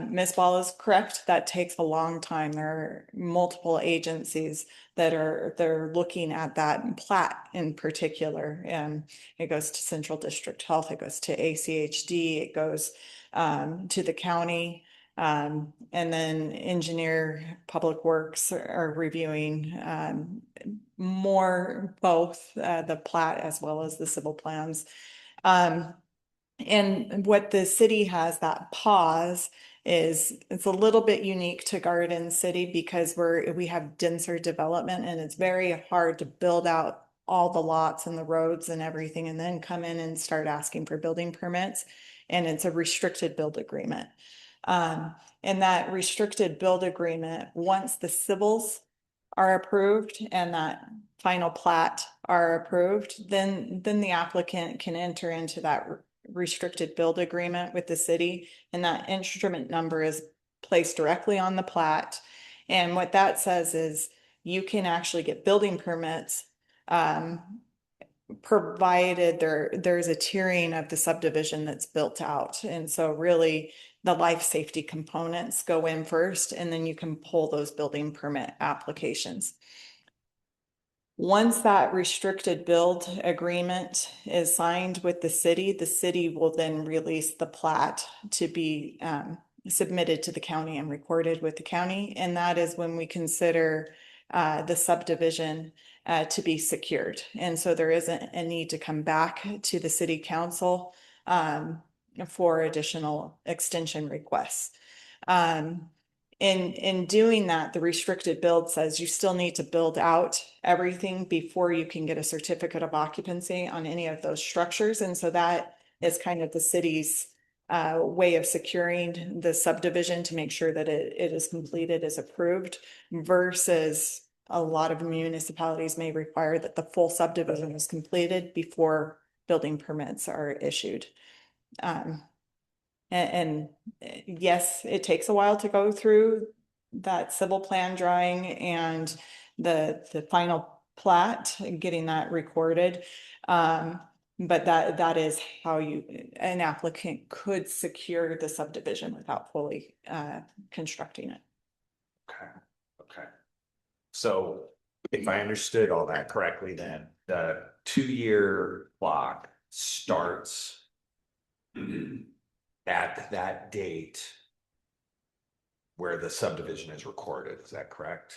Ms. Ball is correct. That takes a long time. There are multiple agencies that they're looking at that plat in particular. And it goes to Central District Health, it goes to ACHD, it goes to the county. And then engineer public works are reviewing more both the plat as well as the civil plans. And what the city has, that pause, is it's a little bit unique to Garden City because we have denser development, and it's very hard to build out all the lots and the roads and everything and then come in and start asking for building permits. And it's a restricted build agreement. And that restricted build agreement, once the civils are approved and that final plat are approved, then the applicant can enter into that restricted build agreement with the city, and that instrument number is placed directly on the plat. And what that says is you can actually get building permits provided there's a tiering of the subdivision that's built out. And so really the life safety components go in first, and then you can pull those building permit applications. Once that restricted build agreement is signed with the city will then release the plat to be submitted to the county and recorded with the county. And that is when we consider the subdivision to be secured. And so there isn't a need to come back to the city council for additional extension requests. In doing that, the restricted build says you still need to build out everything before you can get a certificate of occupancy on any of those structures. And so that is kind of the city's way of securing the subdivision to make sure that it is completed, is approved, versus a lot of municipalities may require that the full subdivision is completed before building permits are issued. And yes, it takes a while to go through that civil plan drawing and the final plat, getting that recorded. But that is how an applicant could secure the subdivision without fully constructing it. Okay. So if I understood all that correctly, then the 2-year clock starts at that date where the subdivision is recorded. Is that correct?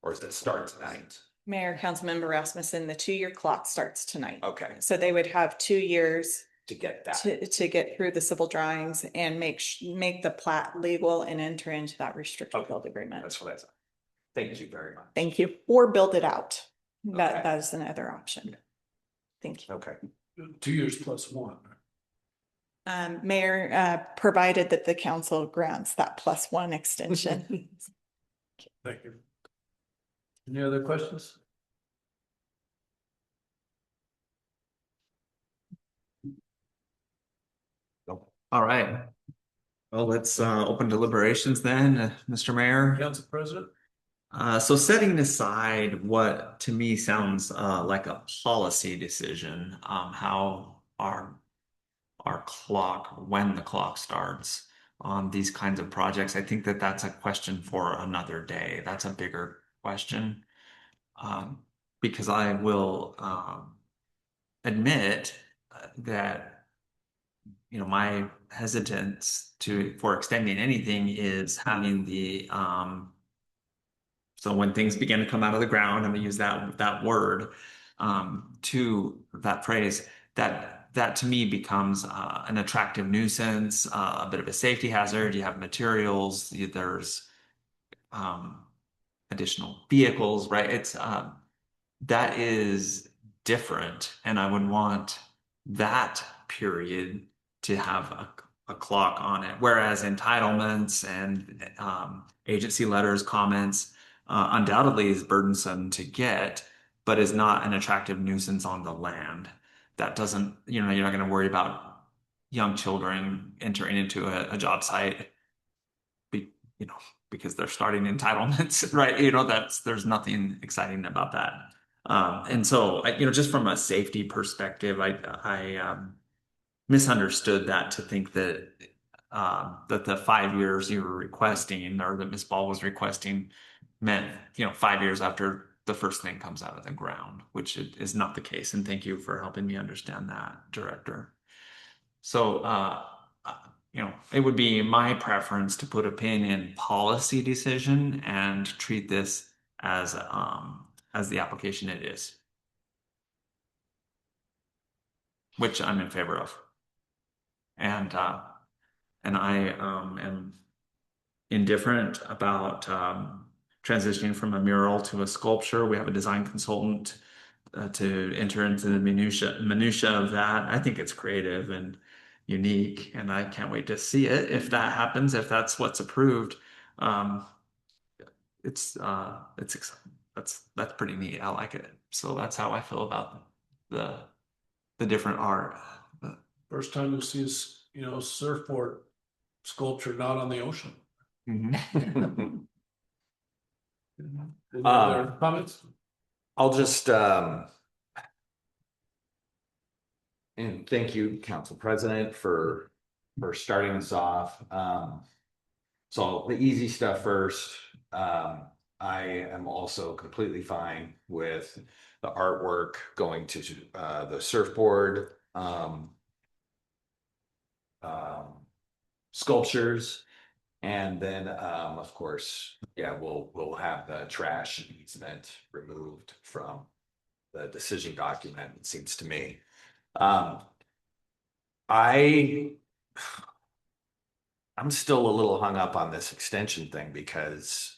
Or does it start tonight? Mayor, Councilmember Rasmussen, the 2-year clock starts tonight. Okay. So they would have 2 years To get that. to get through the civil drawings and make the plat legal and enter into that restricted build agreement. That's what I thought. Thank you very much. Thank you. Or build it out. Okay. That is another option. Thank you. Okay. 2 years plus 1. Mayor, provided that the council grants that +1 extension. Thank you. Any other questions? All right. Well, let's open deliberations then, Mr. Mayor. Council President? So setting aside what to me sounds like a policy decision, how our clock, when the clock starts on these kinds of projects, I think that that's a question for another day. That's a bigger question. Because I will admit that my hesitance for extending anything is having the so when things begin to come out of the ground, I'm gonna use that word to that phrase, that to me becomes an attractive nuisance, a bit of a safety hazard. You have materials, there's additional vehicles, right? It's that is different, and I would want that period to have a clock on it. Whereas entitlements and agency letters, comments, undoubtedly is burdensome to get, but is not an attractive nuisance on the land. That doesn't, you're not going to worry about young children entering into a job site, because they're starting entitlements, right? There's nothing exciting about that. And so, just from a safety perspective, I misunderstood that to think that that the 5 years you were requesting, or that Ms. Ball was requesting, meant 5 years after the first thing comes out of the ground, which is not the case. And thank you for helping me understand that, Director. So, it would be my preference to put a pin in policy decision and treat this as the application it is, which I'm in favor of. And I am indifferent about transitioning from a mural to a sculpture. We have a design consultant to enter into the minutia of that. I think it's creative and unique, and I can't wait to see it if that happens, if that's what's approved. It's exciting. That's pretty neat. I like it. So that's how I feel about the different art. First time you'll see surfboard sculpture not on the ocean. Mhm. Any other comments? I'll just, and thank you, Council President, for starting us off. So the easy stuff first. I am also completely fine with the artwork going to the surfboard sculptures. And then, of course, yeah, we'll have the trash easement removed from the decision document, it seems to me. I'm still a little hung up on this extension thing because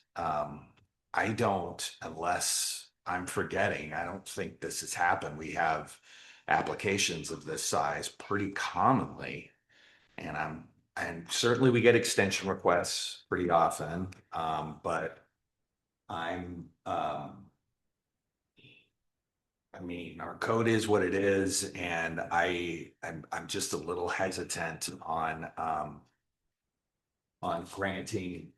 I don't, unless I'm forgetting, I don't think this has happened. We have applications of this size pretty commonly, and certainly we get extension requests pretty often, but I mean, our code is what it is, and I'm just a little hesitant on granting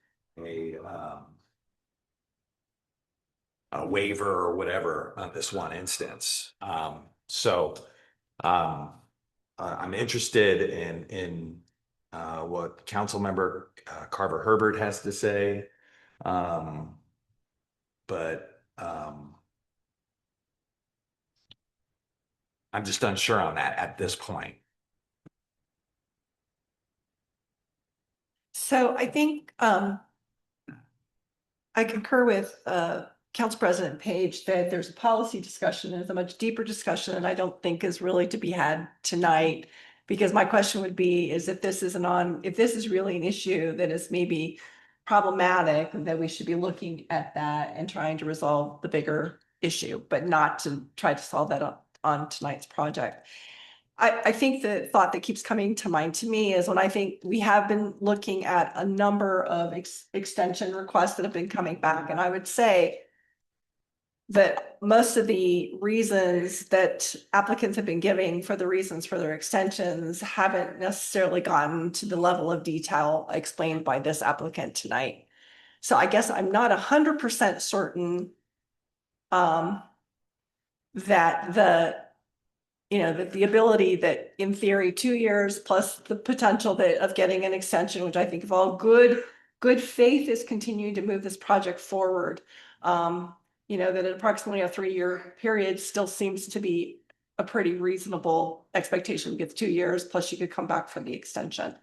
a waiver or whatever on this one instance. So I'm interested in what Council Member Carver Herbert has to say. But I'm just unsure on that at this point. So I think I concur with Council President Page that there's a policy discussion and it's a much deeper discussion, and I don't think is really to be had tonight. Because my question would be is if this is really an issue that is maybe problematic, that we should be looking at that and trying to resolve the bigger issue, but not to try to solve that on tonight's project. I think the thought that keeps coming to mind to me is when I think we have been looking at a number of extension requests that have been coming back. And I would say that most of the reasons that applicants have been giving for the reasons for their extensions haven't necessarily gotten to the level of detail explained by this applicant tonight. So I guess I'm not 100% certain that the ability that in theory 2 years plus the potential that of getting an extension, which I think of all good faith is continuing to move this project forward. That approximately a 3-year period still seems to be a pretty reasonable expectation. Gets 2 years plus you could come back for the extension.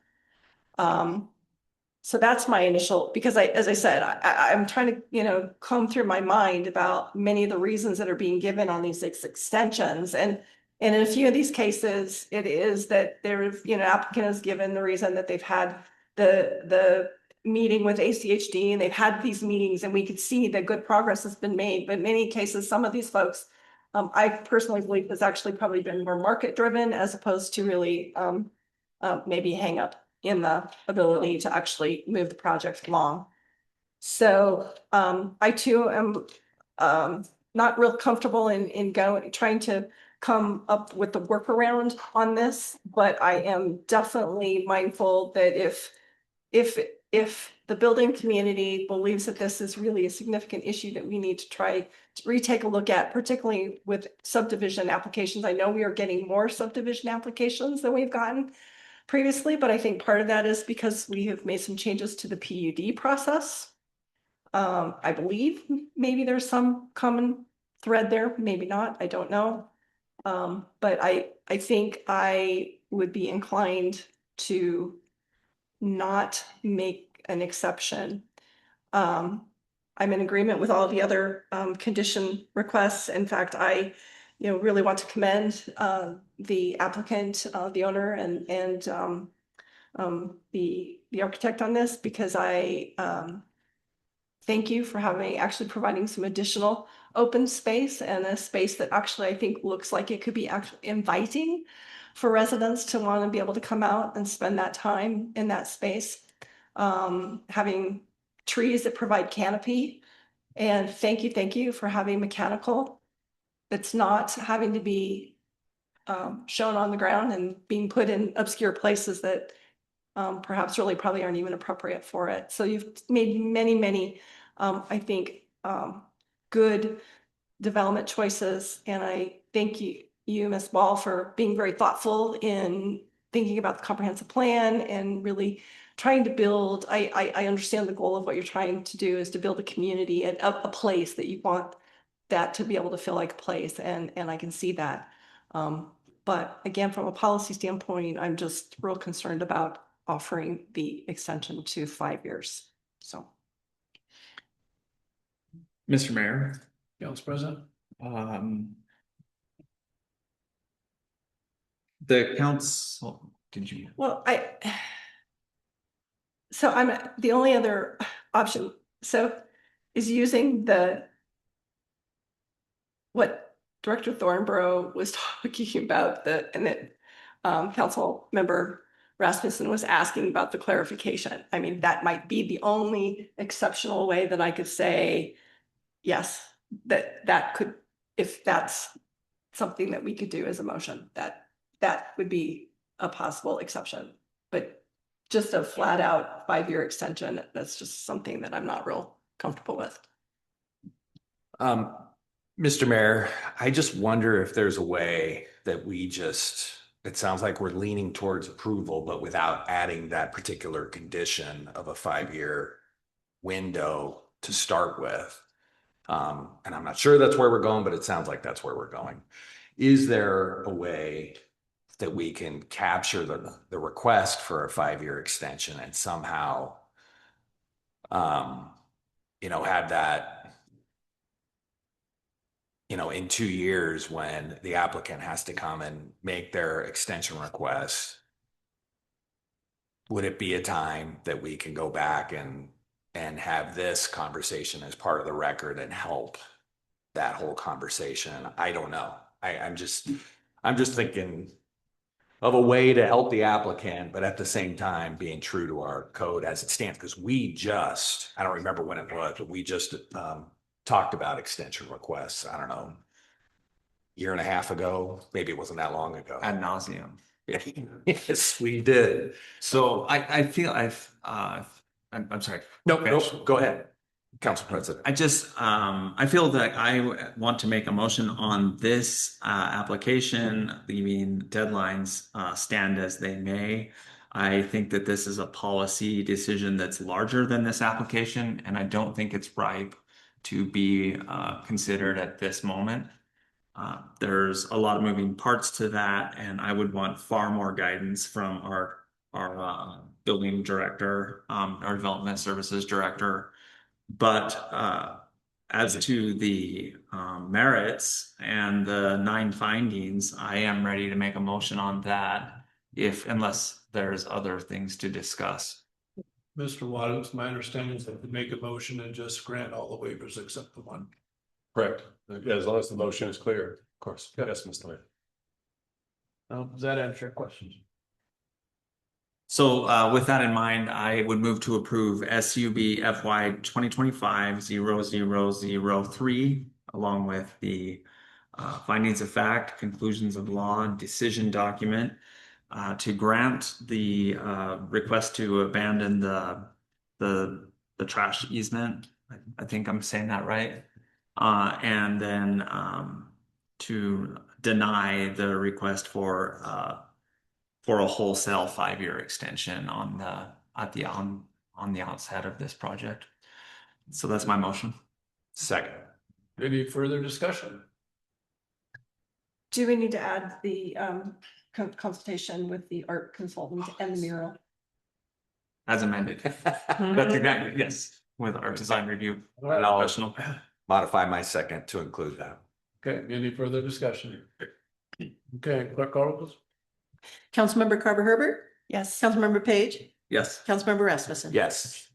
So that's my initial, because as I said, I'm trying to, comb through my mind about many of the reasons that are being given on these extensions. And in a few of these cases, it is that applicant has given the reason that they've had the meeting with ACHD and they've had these meetings and we could see that good progress has been made. But in many cases, some of these folks, I personally believe has actually probably been more market driven as opposed to really maybe hang up in the ability to actually move the project along. So I too am not real comfortable in trying to come up with the workaround on this, but I am definitely mindful that if the building community believes that this is really a significant issue that we need to try to retake a look at, particularly with subdivision applications. I know we are getting more subdivision applications than we've gotten previously, but I think part of that is because we have made some changes to the PUD process. I believe maybe there's some common thread there, maybe not, I don't know. But I think I would be inclined to not make an exception. I'm in agreement with all the other condition requests. In fact, I really want to commend the applicant, the owner, and the architect on this, because I thank you for actually providing some additional open space and a space that actually I think looks like it could be actually inviting for residents to want to be able to come out and spend that time in that space. Having trees that provide canopy, and thank you for having mechanical that's not having to be shown on the ground and being put in obscure places that perhaps really probably aren't even appropriate for it. So you've made many, I think, good development choices. And I thank you, Ms. Ball, for being very thoughtful in thinking about the comprehensive plan and really trying to build. I understand the goal of what you're trying to do is to build a community and a place that you want that to be able to feel like a place. And I can see that. But again, from a policy standpoint, I'm just real concerned about offering the extension to 5 years. So. Mr. Mayor, Council President. The council, did you? Well, so I'm the only other option. So is using what Director Thornborough was talking about and that council member Rasmussen was asking about the clarification. I mean, that might be the only exceptional way that I could say, yes, that could, if that's something that we could do as a motion, that would be a possible exception. But just a flat out 5-year extension, that's just something that I'm not real comfortable with. Mr. Mayor, I just wonder if there's a way that it sounds like we're leaning towards approval, but without adding that particular condition of a 5-year window to start with. And I'm not sure that's where we're going, but it sounds like that's where we're going. Is there a way that we can capture the request for a 5-year extension and somehow, have that, in 2 years when the applicant has to come and make their extension request, would it be a time that we can go back and have this conversation as part of the record and help that whole conversation? I don't know. I'm just thinking of a way to help the applicant, but at the same time being true to our code as it stands, because I don't remember when it was, but we just talked about extension requests, I don't know, year and a half ago, maybe it wasn't that long ago. Ad nauseum. Yes, we did. So I feel I'm sorry. No, Finish. go ahead, Council President. I feel that I want to make a motion on this application, leaving deadlines stand as they may. I think that this is a policy decision that's larger than this application, and I don't think it's ripe to be considered at this moment. There's a lot of moving parts to that, and I would want far more guidance from our building director, our development services director. But as to the merits and the 9 findings, I am ready to make a motion on that unless there's other things to discuss. Mr. Waddams, my understanding is that to make a motion and just grant all the waivers except the one. Correct. Yeah, as long as the motion is clear, of course. Yes, Mr. Mayor. Does that answer your question? So with that in mind, I would move to approve SUB FY 2025-0003, along with the findings of fact, conclusions of law, and decision document to grant the request to abandon the trash easement. I think I'm saying that right. And then to deny the request for a wholesale 5-year extension on the outset of this project. So that's my motion. Second. Any further discussion? Do we need to add the consultation with the art consultant and the mural? As amended. That's exactly, yes, with our design review professional. Modify my second to include that. Okay, any further discussion? Okay, clerk call please. Councilmember Carver Herbert, Yes. Councilmember Page, Yes. Councilmember Rasmussen. Yes.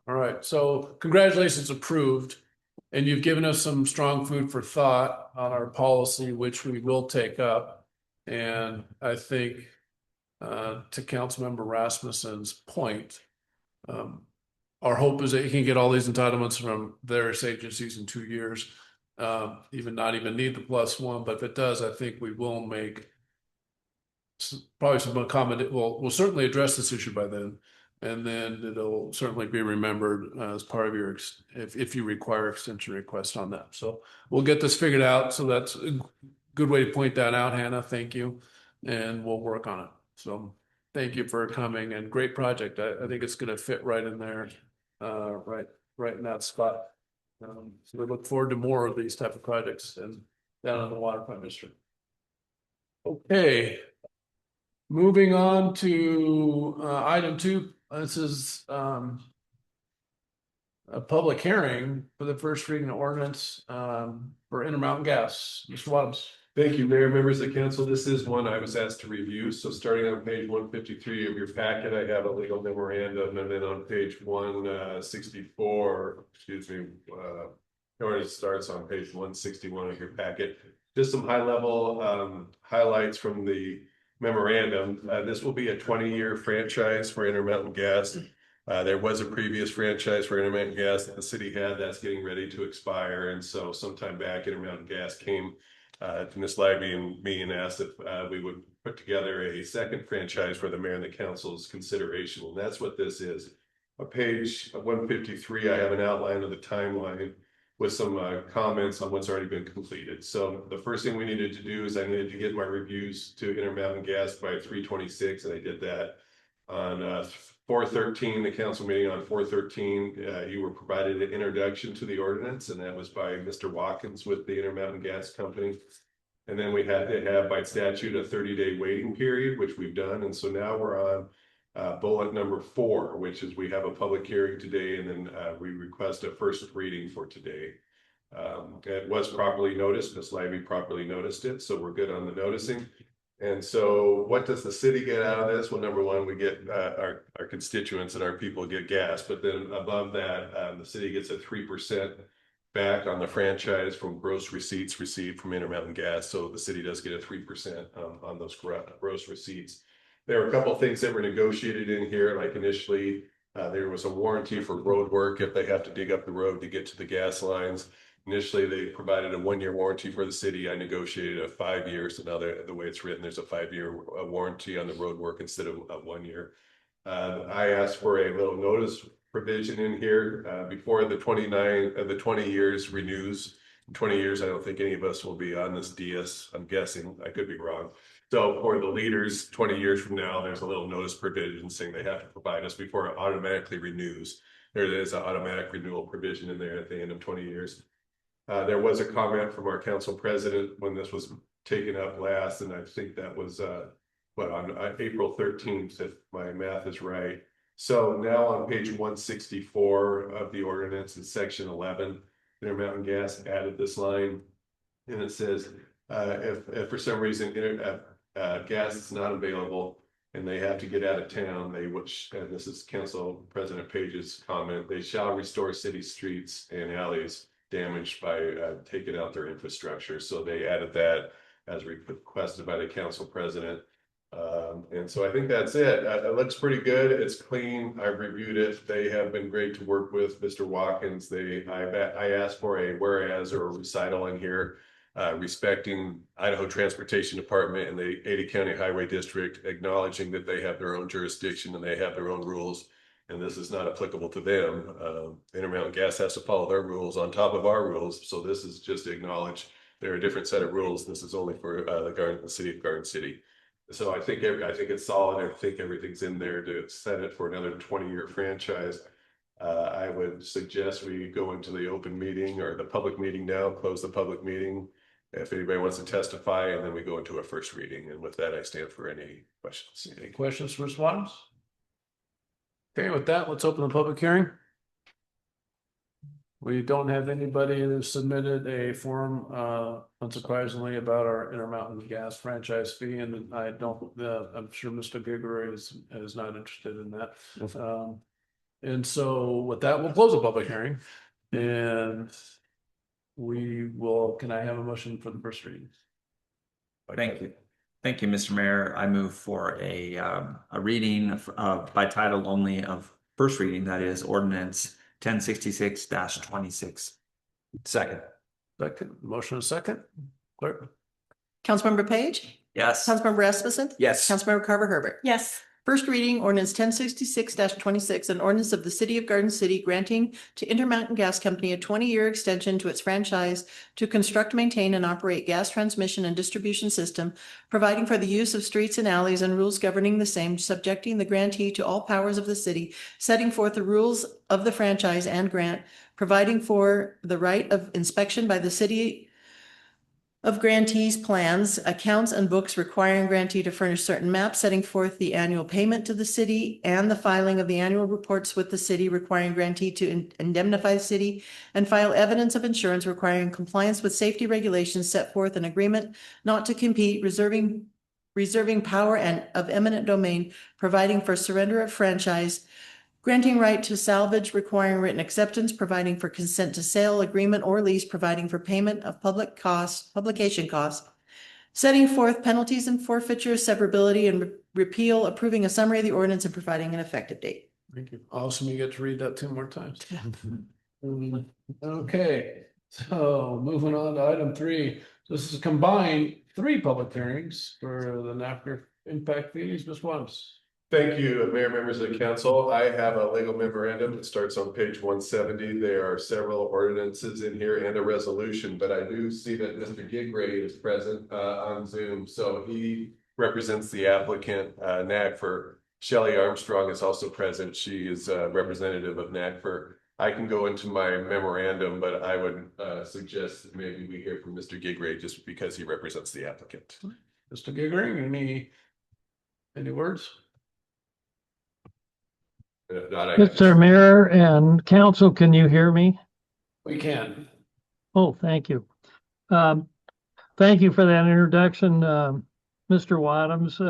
All right, so congratulations approved. And you've given us some strong food for thought on our policy, which we will take up. And I think to Councilmember Rasmussen's point, our hope is that you can get all these entitlements from various agencies in 2 years, not even need the +1. But if it does, I think we will make probably some accommodate. We'll certainly address this issue by then. And then it'll certainly be remembered as part of your, if you require extension request on that. So we'll get this figured out. So that's a good way to point that out, Hannah. Thank you. And we'll work on it. So thank you for coming, and great project. I think it's going to fit right in there, right in that spot. So we look forward to more of these type of projects and down in the waterfront district. Okay. Moving on to item 2. This is a public hearing for the first reading of ordinance for Intermountain Gas. Mr. Waddams. Thank you, Mayor, members of the council. This is one I was asked to review. So starting on page 153 of your packet, I have a legal memorandum, and then on page 164, it starts on page 161 of your packet. Just some high level highlights from the memorandum. This will be a 20-year franchise for Intermountain Gas. There was a previous franchise for Intermountain Gas that the city had that's getting ready to expire. And so sometime back, Intermountain Gas came to Ms. Lively and me and asked if we would put together a second franchise for the mayor and the council's consideration. And that's what this is. On page 153, I have an outline of the timeline with some comments on what's already been completed. So the first thing we needed to do is I needed to get my reviews to Intermountain Gas by 3/26, and I did that on 4/13, the council meeting on 4/13. You were provided an introduction to the ordinance, and that was by Mr. Watkins with the Intermountain Gas Company. And then we had to have by statute a 30-day waiting period, which we've done. And so now we're on bullet number 4, which is we have a public hearing today, and then we request a first reading for today. It was properly noticed. Ms. Lively properly noticed it, so we're good on the noticing. And so what does the city get out of this? Well, number one, we get our constituents and our people get gas, but then above that, the city gets a 3% back on the franchise from gross receipts received from Intermountain Gas. So the city does get a 3% on those gross receipts. There were a couple of things that were negotiated in here, like initially there was a warranty for road work if they have to dig up the road to get to the gas lines. Initially, they provided a 1-year warranty for the city. I negotiated a 5-year. So now the way it's written, there's a 5-year warranty on the road work instead of a 1 year. I asked for a little notice provision in here before the 20 years renews. In 20 years, I don't think any of us will be on this DS. I'm guessing, I could be wrong. So for the leaders, 20 years from now, there's a little notice provision saying they have to provide us before it automatically renews. There is an automatic renewal provision in there at the end of 20 years. There was a comment from our council president when this was taken up last, and I think that was on April 13th, if my math is right. So now on page 164 of the ordinance in section 11, Intermountain Gas added this line, and it says, if for some reason gas is not available and they have to get out of town, and this is Council President Page's comment, they shall restore city streets and alleys damaged by taking out their infrastructure. So they added that as requested by the council president. And so I think that's it. It looks pretty good. It's clean. I've reviewed it. They have been great to work with. Mr. Watkins, I asked for a whereas or a recital in here, respecting Idaho Transportation Department and the Ada County Highway District, acknowledging that they have their own jurisdiction and they have their own rules. And this is not applicable to them. Intermountain Gas has to follow their rules on top of our rules. So this is just to acknowledge they're a different set of rules. This is only for the city of Garden City. So I think it's solid. I think everything's in there to set it for another 20-year franchise. I would suggest we go into the open meeting or the public meeting now, close the public meeting. If anybody wants to testify, and then we go into a first reading. And with that, I stand for any questions. Any questions for Ms. Watkins? Okay, with that, let's open the public hearing. We don't have anybody who submitted a form, unsurprisingly, about our Intermountain Gas franchise fee, and I don't, I'm sure Mr. Giggery is not interested in that. And so with that, we'll close the public hearing, and we will, can I have a motion for the first reading? Thank you. Thank you, Mr. Mayor. I move for a reading by title only of first reading, that is ordinance 1066-26. Second. Second, motion and second. Clerk? Councilmember Page? Yes. Councilmember Rasmussen? Yes. Councilmember Carver Herbert? Yes. First reading ordinance 1066-26, an ordinance of the city of Garden City granting to Intermountain Gas Company a 20-year extension to its franchise to construct, maintain, and operate gas transmission and distribution system, providing for the use of streets and alleys and rules governing the same, subjecting the grantee to all powers of the city, setting forth the rules of the franchise and grant, providing for the right of inspection by the city of grantees' plans, accounts, and books, requiring grantee to furnish certain maps, setting forth the annual payment to the city and the filing of the annual reports with the city, requiring grantee to indemnify the city and file evidence of insurance, requiring compliance with safety regulations, set forth an agreement not to compete, reserving power and of eminent domain, providing for surrender of franchise, granting right to salvage, requiring written acceptance, providing for consent to sale, agreement, or lease, providing for payment of publication costs, setting forth penalties and forfeiture, severability, and repeal, approving a summary of the ordinance, and providing an effective date. Thank you. Awesome. You get to read that 2 more times. Okay, so moving on to item 3. This is combined 3 public hearings for the NAFTA impact fees. Ms. Watkins. Thank you, Mayor, members of the council. I have a legal memorandum that starts on page 170. There are several ordinances in here and a resolution, but I do see that Mr. Gigray is present on Zoom. So he represents the applicant, NAGFR. Shelley Armstrong is also present. She is a representative of NAGFR. I can go into my memorandum, but I would suggest that maybe we hear from Mr. Gigray just because he represents the applicant. Mr. Giggery, any words? Mr. Mayor and council, can you hear me? We can. Oh, thank you. Thank you for that introduction, Mr. Wadhams.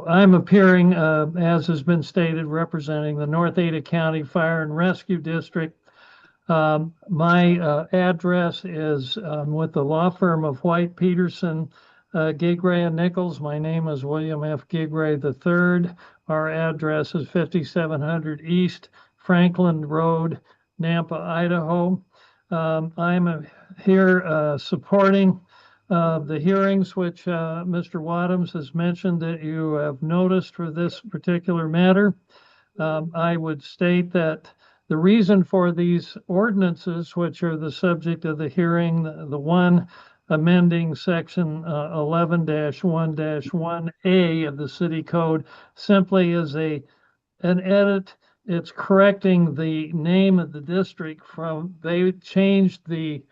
I'm appearing, as has been stated, representing the North Ada County Fire and Rescue District. My address is with the law firm of White, Peterson, Gigray and Nichols. My name is William F. Gigray III. Our address is 5700 East Franklin Road, Nampa, Idaho. I'm here supporting the hearings which Mr. Wadhams has mentioned that you have noticed for this particular matter. I would state that the reason for these ordinances, which are the subject of the hearing, the one amending section 11-1-1A of the city code, simply is an edit. It's correcting the name of the district from, they changed the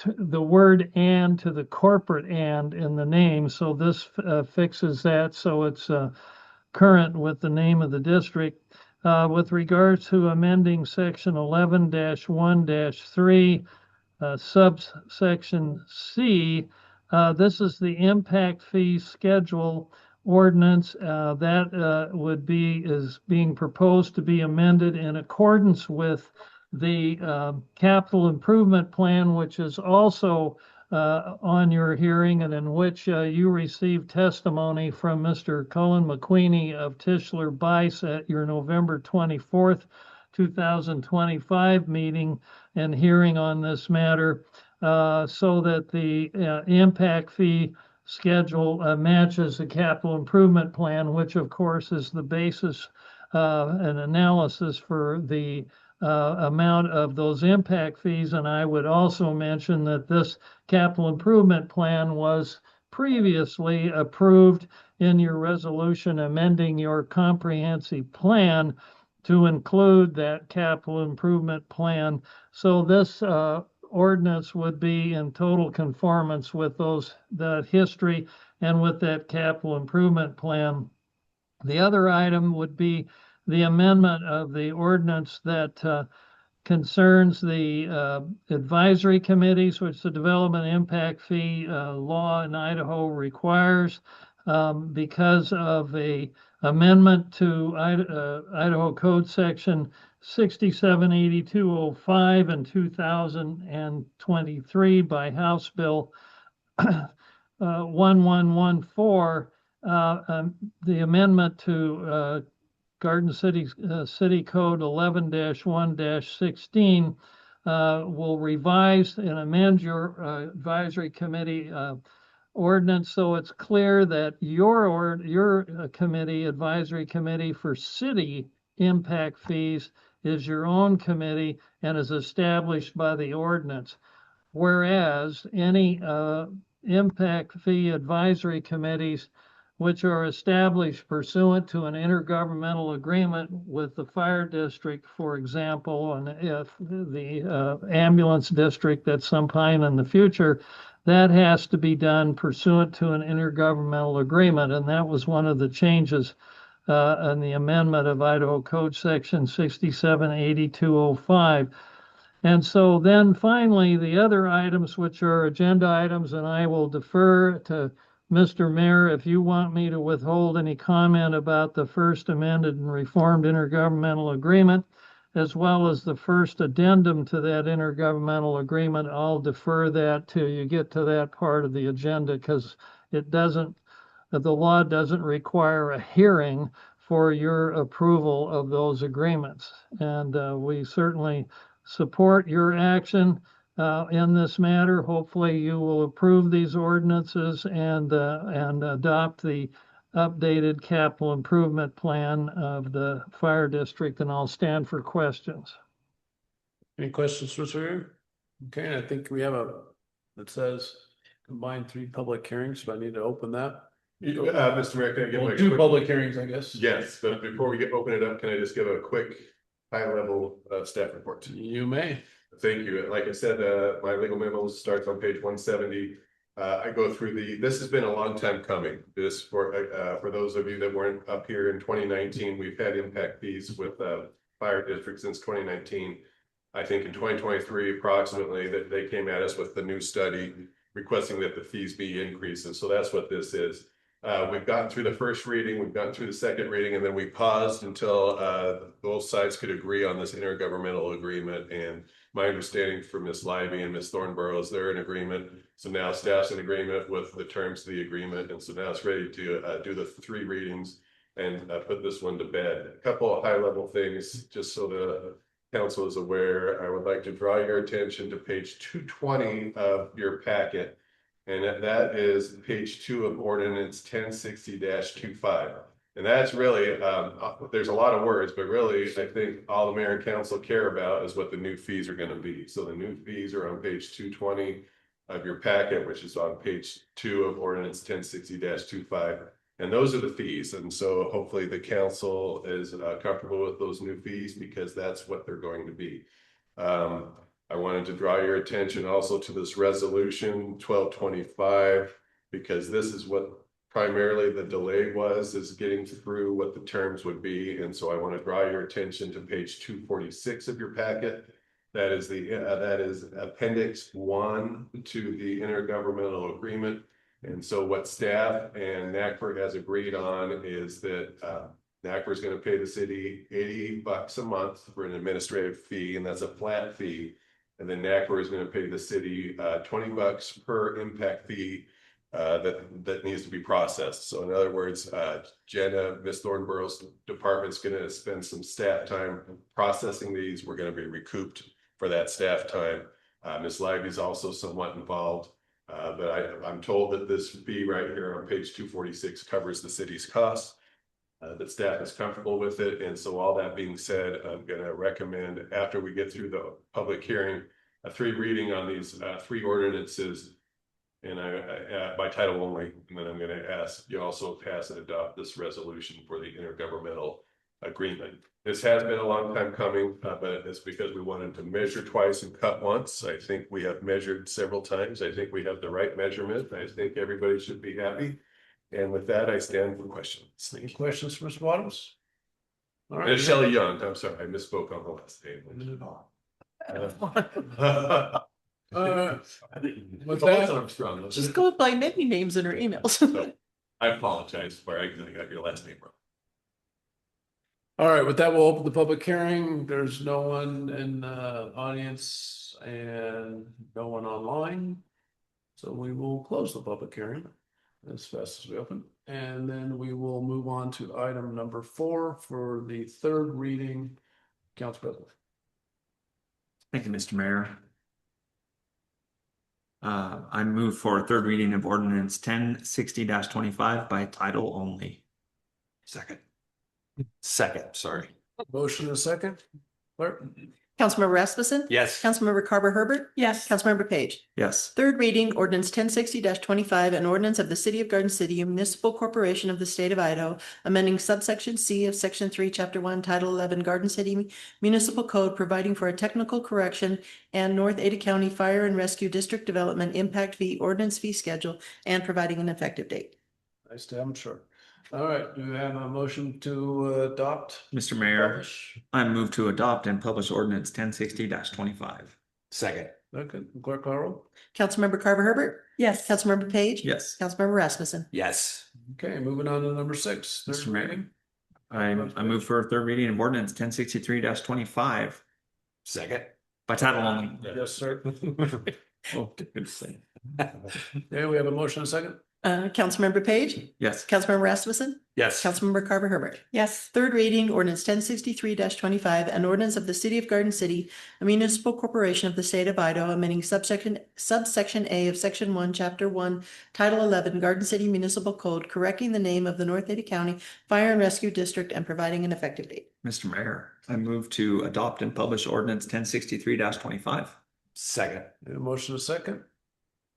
word "and" to the corporate "and" in the name. So this fixes that. So it's current with the name of the district. With regards to amending section 11-1-3, subsection C, this is the impact fee schedule ordinance that is being proposed to be amended in accordance with the capital improvement plan, which is also on your hearing and in which you received testimony from Mr. Cullen McQueenie of Tischler Bice at your November 24th, 2025 meeting and hearing on this matter, so that the impact fee schedule matches the capital improvement plan, which of course is the basis and analysis for the amount of those impact fees. And I would also mention that this capital improvement plan was previously approved in your resolution amending your comprehensive plan to include that capital improvement plan. So this ordinance would be in total conformance with that history and with that capital improvement plan. The other item would be the amendment of the ordinance that concerns the advisory committees, which the development impact fee law in Idaho requires because of a amendment to Idaho Code Section 678205 and 2023 by House Bill 1114. The amendment to Garden City City Code 11-1-16 will revise and amend your advisory committee ordinance so it's clear that your committee, advisory committee for city impact fees, is your own committee and is established by the ordinance. Whereas any impact fee advisory committees which are established pursuant to an intergovernmental agreement with the fire district, for example, and if the ambulance district at some time in the future, that has to be done pursuant to an intergovernmental agreement. And that was one of the changes in the amendment of Idaho Code Section 678205. And so then finally, the other items, which are agenda items, and I will defer to Mr. Mayor if you want me to withhold any comment about the first amended and reformed intergovernmental agreement, as well as the first addendum to that intergovernmental agreement. I'll defer that till you get to that part of the agenda because the law doesn't require a hearing for your approval of those agreements. And we certainly support your action in this matter. Hopefully you will approve these ordinances and adopt the updated capital improvement plan of the fire district, and I'll stand for questions. Any questions, Mr. Mayor? Okay, I think we have that says combined 3 public hearings, but I need to open that. Mr. Mayor, can I give We'll a do quick- public hearings, I guess. Yes, but before we open it up, can I just give a quick high-level staff report? You may. Thank you. Like I said, my legal memo starts on page 170. I go through this has been a long time coming. This for those of you that weren't up here in 2019, we've had impact fees with fire districts since 2019. I think in 2023, approximately, that they came at us with the new study requesting that the fees be increased. And so that's what this is. We've gotten through the first reading, we've gotten through the second reading, and then we paused until both sides could agree on this intergovernmental agreement. And my understanding from Ms. Livy and Ms. Thornborough is they're in agreement. So now staff's in agreement with the terms of the agreement. And so now it's ready to do the 3 readings and put this one to bed. A couple of high level things, just so council is aware, I would like to draw your attention to page 220 of your packet. And that is page 2 of ordinance 1060-25. And that's really, there's a lot of words, but really, I think all the mayor and council care about is what the new fees are going to be. So the new fees are on page 220 of your packet, which is on page 2 of ordinance 1060-25. And those are the fees. And so hopefully the council is comfortable with those new fees because that's what they're going to be. I wanted to draw your attention also to this resolution 1225, because this is what primarily the delay was, is getting through what the terms would be. And so I want to draw your attention to page 246 of your packet. That is appendix 1 to the intergovernmental agreement. And so what staff and NACFR has agreed on is that NACFR is going to pay the city $80 a month for an administrative fee, and that's a flat fee. And then NACFR is going to pay the city $20 per impact fee that needs to be processed. So in other words, Jenna, Ms. Thornborough's department is going to spend some staff time processing these. We're going to be recouped for that staff time. Ms. Lively is also somewhat involved. But I'm told that this fee right here on page 246 covers the city's costs. That staff is comfortable with it. And so all that being said, I'm going to recommend, after we get through the public hearing, a 3 reading on these 3 ordinances and by title only. And then I'm going to ask you also pass and adopt this resolution for the intergovernmental agreement. This has been a long time coming, but it's because we wanted to measure twice and cut once. I think we have measured several times. I think we have the right measurement. I think everybody should be happy. And with that, I stand for questions. Any questions for Mr. Bottoms? All right. Ms. Shelley Young, I'm sorry, I misspoke on the last name. With that, Armstrong. She's going by many names in her emails. So, I apologize for I got your last name wrong. all right, with that, we'll open the public hearing. There's no one in the audience and no one online. So we will close the public hearing as fast as we open. And then we will move on to item number 4 for the 3rd reading. Council President. Thank you, Mr. Mayor. I move for 3rd reading of ordinance 1060-25 by title only. Second, sorry. Motion and a second. Clerk? Councilmember Rasmussen? Yes. Councilmember Carver Herbert? Yes. Councilmember Page? Yes. 3rd reading ordinance 1060-25, an ordinance of the city of Garden City, a municipal corporation of the state of Idaho, amending subsection C of section 3, chapter 1, title 11, Garden City Municipal Code, providing for a technical correction and North Ada County Fire and Rescue District Development Impact Fee Ordinance Fee Schedule, and providing an effective date. Nice to have him short. All right, do we have a motion to adopt? Mr. Mayor, Publish? I move to adopt and publish ordinance 1060-25. Second, Okay, Clerk Carl? Councilmember Carver Herbert? Yes. Councilmember Page? Yes. Councilmember Rasmussen? yes. Okay, moving on to number 6. Mr. third Mayor. reading. I move for a 3rd reading of ordinance 1063-25 Second, by title only. Yes, sir. Oh, good to say. Okay, we have a motion and a second. Councilmember Page? Yes. Councilmember Rasmussen? yes. Councilmember Carver Herbert? Yes. 3rd reading ordinance 1063-25, an ordinance of the city of Garden City, a municipal corporation of the state of Idaho, amending subsection A of section 1, chapter 1, title 11, Garden City Municipal Code, correcting the name of the North Ada County Fire and Rescue District and providing an effective date. Mr. Mayor, I move to adopt and publish ordinance 1063-25. Second, We have a motion and a second.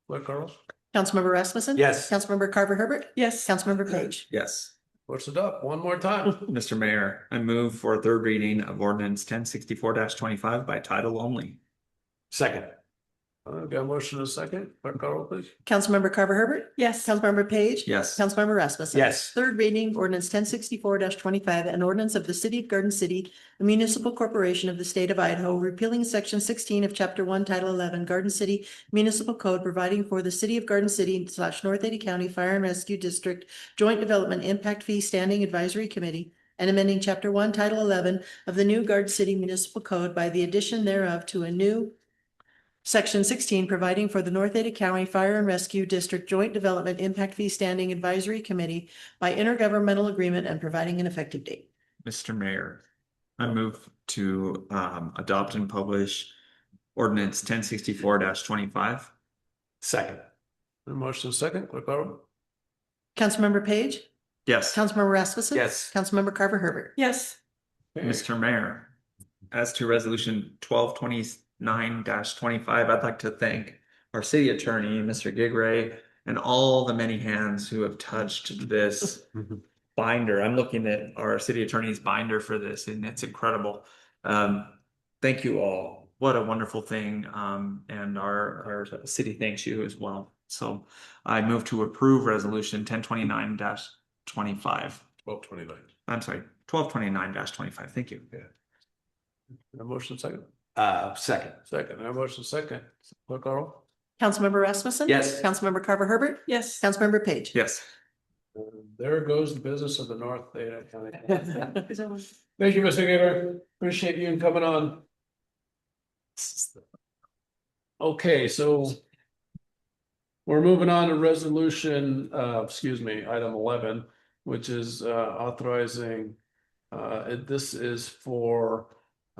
Clerk Carl? Councilmember Rasmussen? yes. Councilmember Carver Herbert? Yes. Councilmember Page? Yes. Push it up one more time. Mr. Mayor, I move for a 3rd reading of ordinance 1064-25 by title only. Second, Got a motion and a second. Clerk Carl, please. Councilmember Carver Herbert? Yes. Councilmember Page? Yes. Councilmember Rasmussen? yes. 3rd reading ordinance 1064-25, an ordinance of the city of Garden City, a municipal corporation of the state of Idaho, repealing section 16 of chapter 1, title 11, Garden City Municipal Code, providing for the city of Garden City / North Ada County Fire and Rescue District Joint Development Impact Fee Standing Advisory Committee, and amending chapter 1, title 11 of the new Garden City Municipal Code by the addition thereof to a new Section 16, providing for the North Ada County Fire and Rescue District Joint Development Impact Fee Standing Advisory Committee by intergovernmental agreement and providing an effective date. Mr. Mayor, I move to adopt and publish ordinance 1064-25. Second. A motion is second, clerk call roll. Councilmember Page, Yes. Councilmember Rasmussen. Yes. Councilmember Carver Herbert. Yes. Okay. Mr. Mayor, as to resolution 1229-25, I'd like to thank our city attorney, Mr. Gigray, and all the many hands who have touched this binder. I'm looking at our city attorney's binder for this, and it's incredible. Thank you all. What a wonderful thing. And our city thanks you as well. So I move to approve resolution 1029-25. 1229. I'm sorry, 1229-25. Thank you. A motion second. Second. Second. A motion second, clerk call roll. Councilmember Rasmussen. Yes. Councilmember Carver Herbert. Yes. Councilmember Page. Yes. There goes the business of the North Ada County. Thank you, Mr. Gator. Appreciate you coming on. Okay, so we're moving on to resolution, item 11, which is authorizing, this is for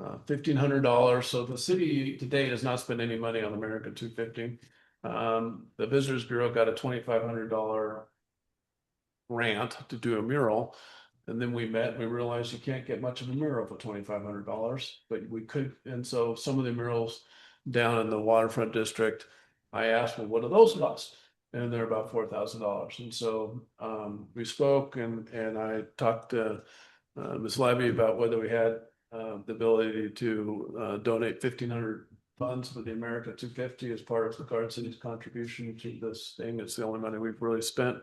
$1,500. So the city to date has not spent any money on America 250. The Visitors Bureau got a $2,500 grant to do a mural. And then we met, we realized you can't get much of a mural for $2,500, but we could. And so some of the murals down in the waterfront district, I asked, well, what do those cost? And they're about $4,000. And so we spoke and I talked to Ms. Labby about whether we had the ability to donate 1,500 funds for the America 250 as part of the Garden City's contribution to this thing. It's the only money we've really spent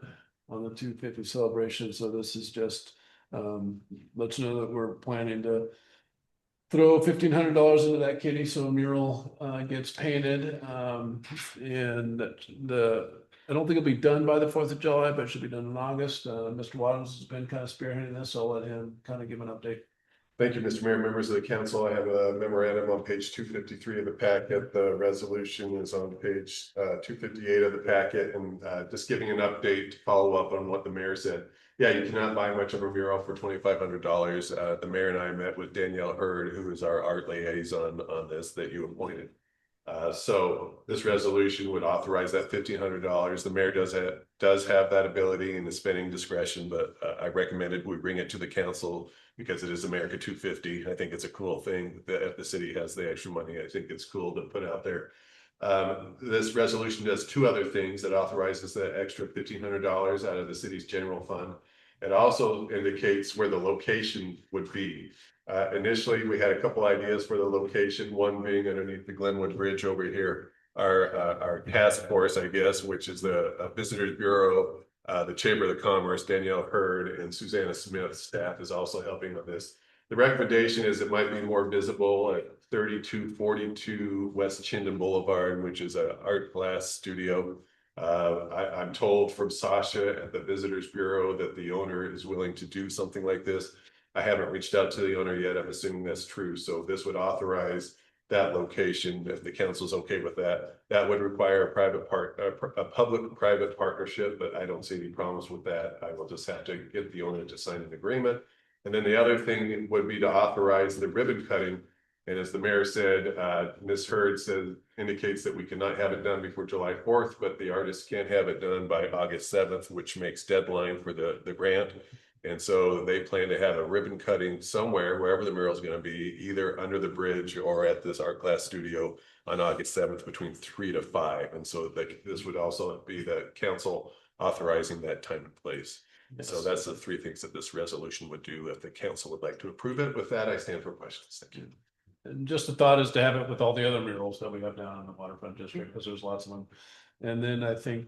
on the 250 celebration. So this is just let you know that we're planning to throw $1,500 into that kitty so a mural gets painted. And I don't think it'll be done by the 4th of July, but it should be done in August. Mr. Waddams has been kind of spearheading this, so I'll let him kind of give an update. Thank you, Mr. Mayor, members of the council. I have a memorandum on page 253 of the packet. The resolution is on page 258 of the packet, and just giving an update to follow up on what the mayor said. Yeah, you cannot buy much of a mural for $2,500. The mayor and I met with Danielle Hurd, who is our art liaison on this that you appointed. So this resolution would authorize that $1,500. The mayor does have that ability and the spending discretion, but I recommended we bring it to the council because it is America 250. I think it's a cool thing that if the city has the extra money, I think it's cool to put out there. This resolution does two other things. That authorizes the extra $1,500 out of the city's general fund. It also indicates where the location would be. Initially, we had a couple ideas for the location, one being underneath the Glenwood Bridge over here. Our task force, I guess, which is the Visitors Bureau, the Chamber of Commerce, Danielle Hurd and Susanna Smith staff is also helping on this. The recommendation is it might be more visible at 3242 West Chinden Boulevard, which is an art glass studio. I'm told from Sasha at the Visitors Bureau that the owner is willing to do something like this. I haven't reached out to the owner yet. I'm assuming that's true. So this would authorize that location if the council's okay with that. That would require a public-private partnership, but I don't see any problems with that. I will just have to get the owner to sign an agreement. And then the other thing would be to authorize the ribbon cutting. And as the mayor said, Ms. Hurd indicates that we cannot have it done before July 4th, but the artist can have it done by August 7th, which makes deadline for the grant. And so they plan to have a ribbon cutting somewhere, wherever the mural is going to be, either under the bridge or at this art class studio on August 7th between 3 to 5. And so this would also be the council authorizing that time and place. Yes. So that's the three things that this resolution would do if the council would like to approve it. With that, I stand for questions. Thank you. And just a thought is to have it with all the other murals that we have down in the waterfront district, because there's lots of them. And then I think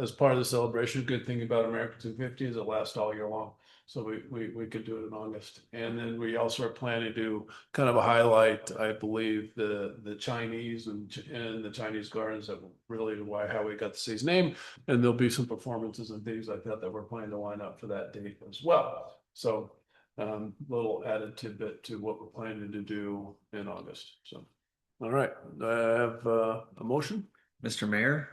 as part of the celebration, good thing about America 250 is it lasts all year long. So we could do it in August. And then we also are planning to kind of a highlight, I believe, the Chinese and the Chinese gardens that related to how we got the city's name. And there'll be some performances and things like that that we're planning to line up for that date as well. So little added tidbit to what we're planning to do in August. So, all right, I have a motion. Mr. Mayor,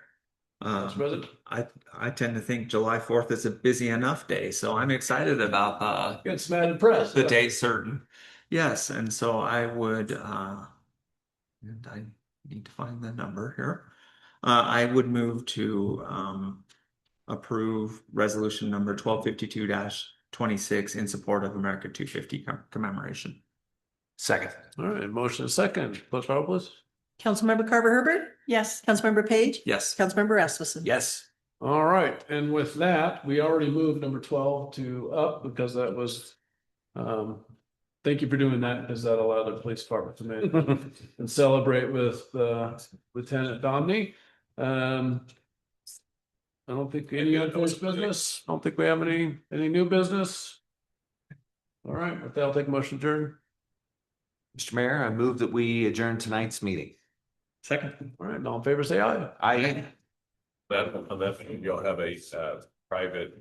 Mr. President? I tend to think July 4th is a busy enough day, so I'm excited about Get some added press. the date certain. Yes, and so I would, and I need to find the number here. I would move to, approve resolution number 1252-26 in support of America 250 commemoration. Second. All right, motion is second. Clerk call, please. Councilmember Carver Herbert, Yes. Councilmember Page, Yes. Councilmember Rasmussen. Yes. All right, and with that, we already moved number 12 to up because that was, thank you for doing that, because that allowed the police department to make and celebrate with Lieutenant Domney. I don't think any unfinished business. I don't think we have any new business. All right, with that, I'll take a motion to adjourn. Mr. Mayor, I move that we adjourn tonight's meeting. Second. All right, all in favor, say aye. Aye. On that, you'll have a private.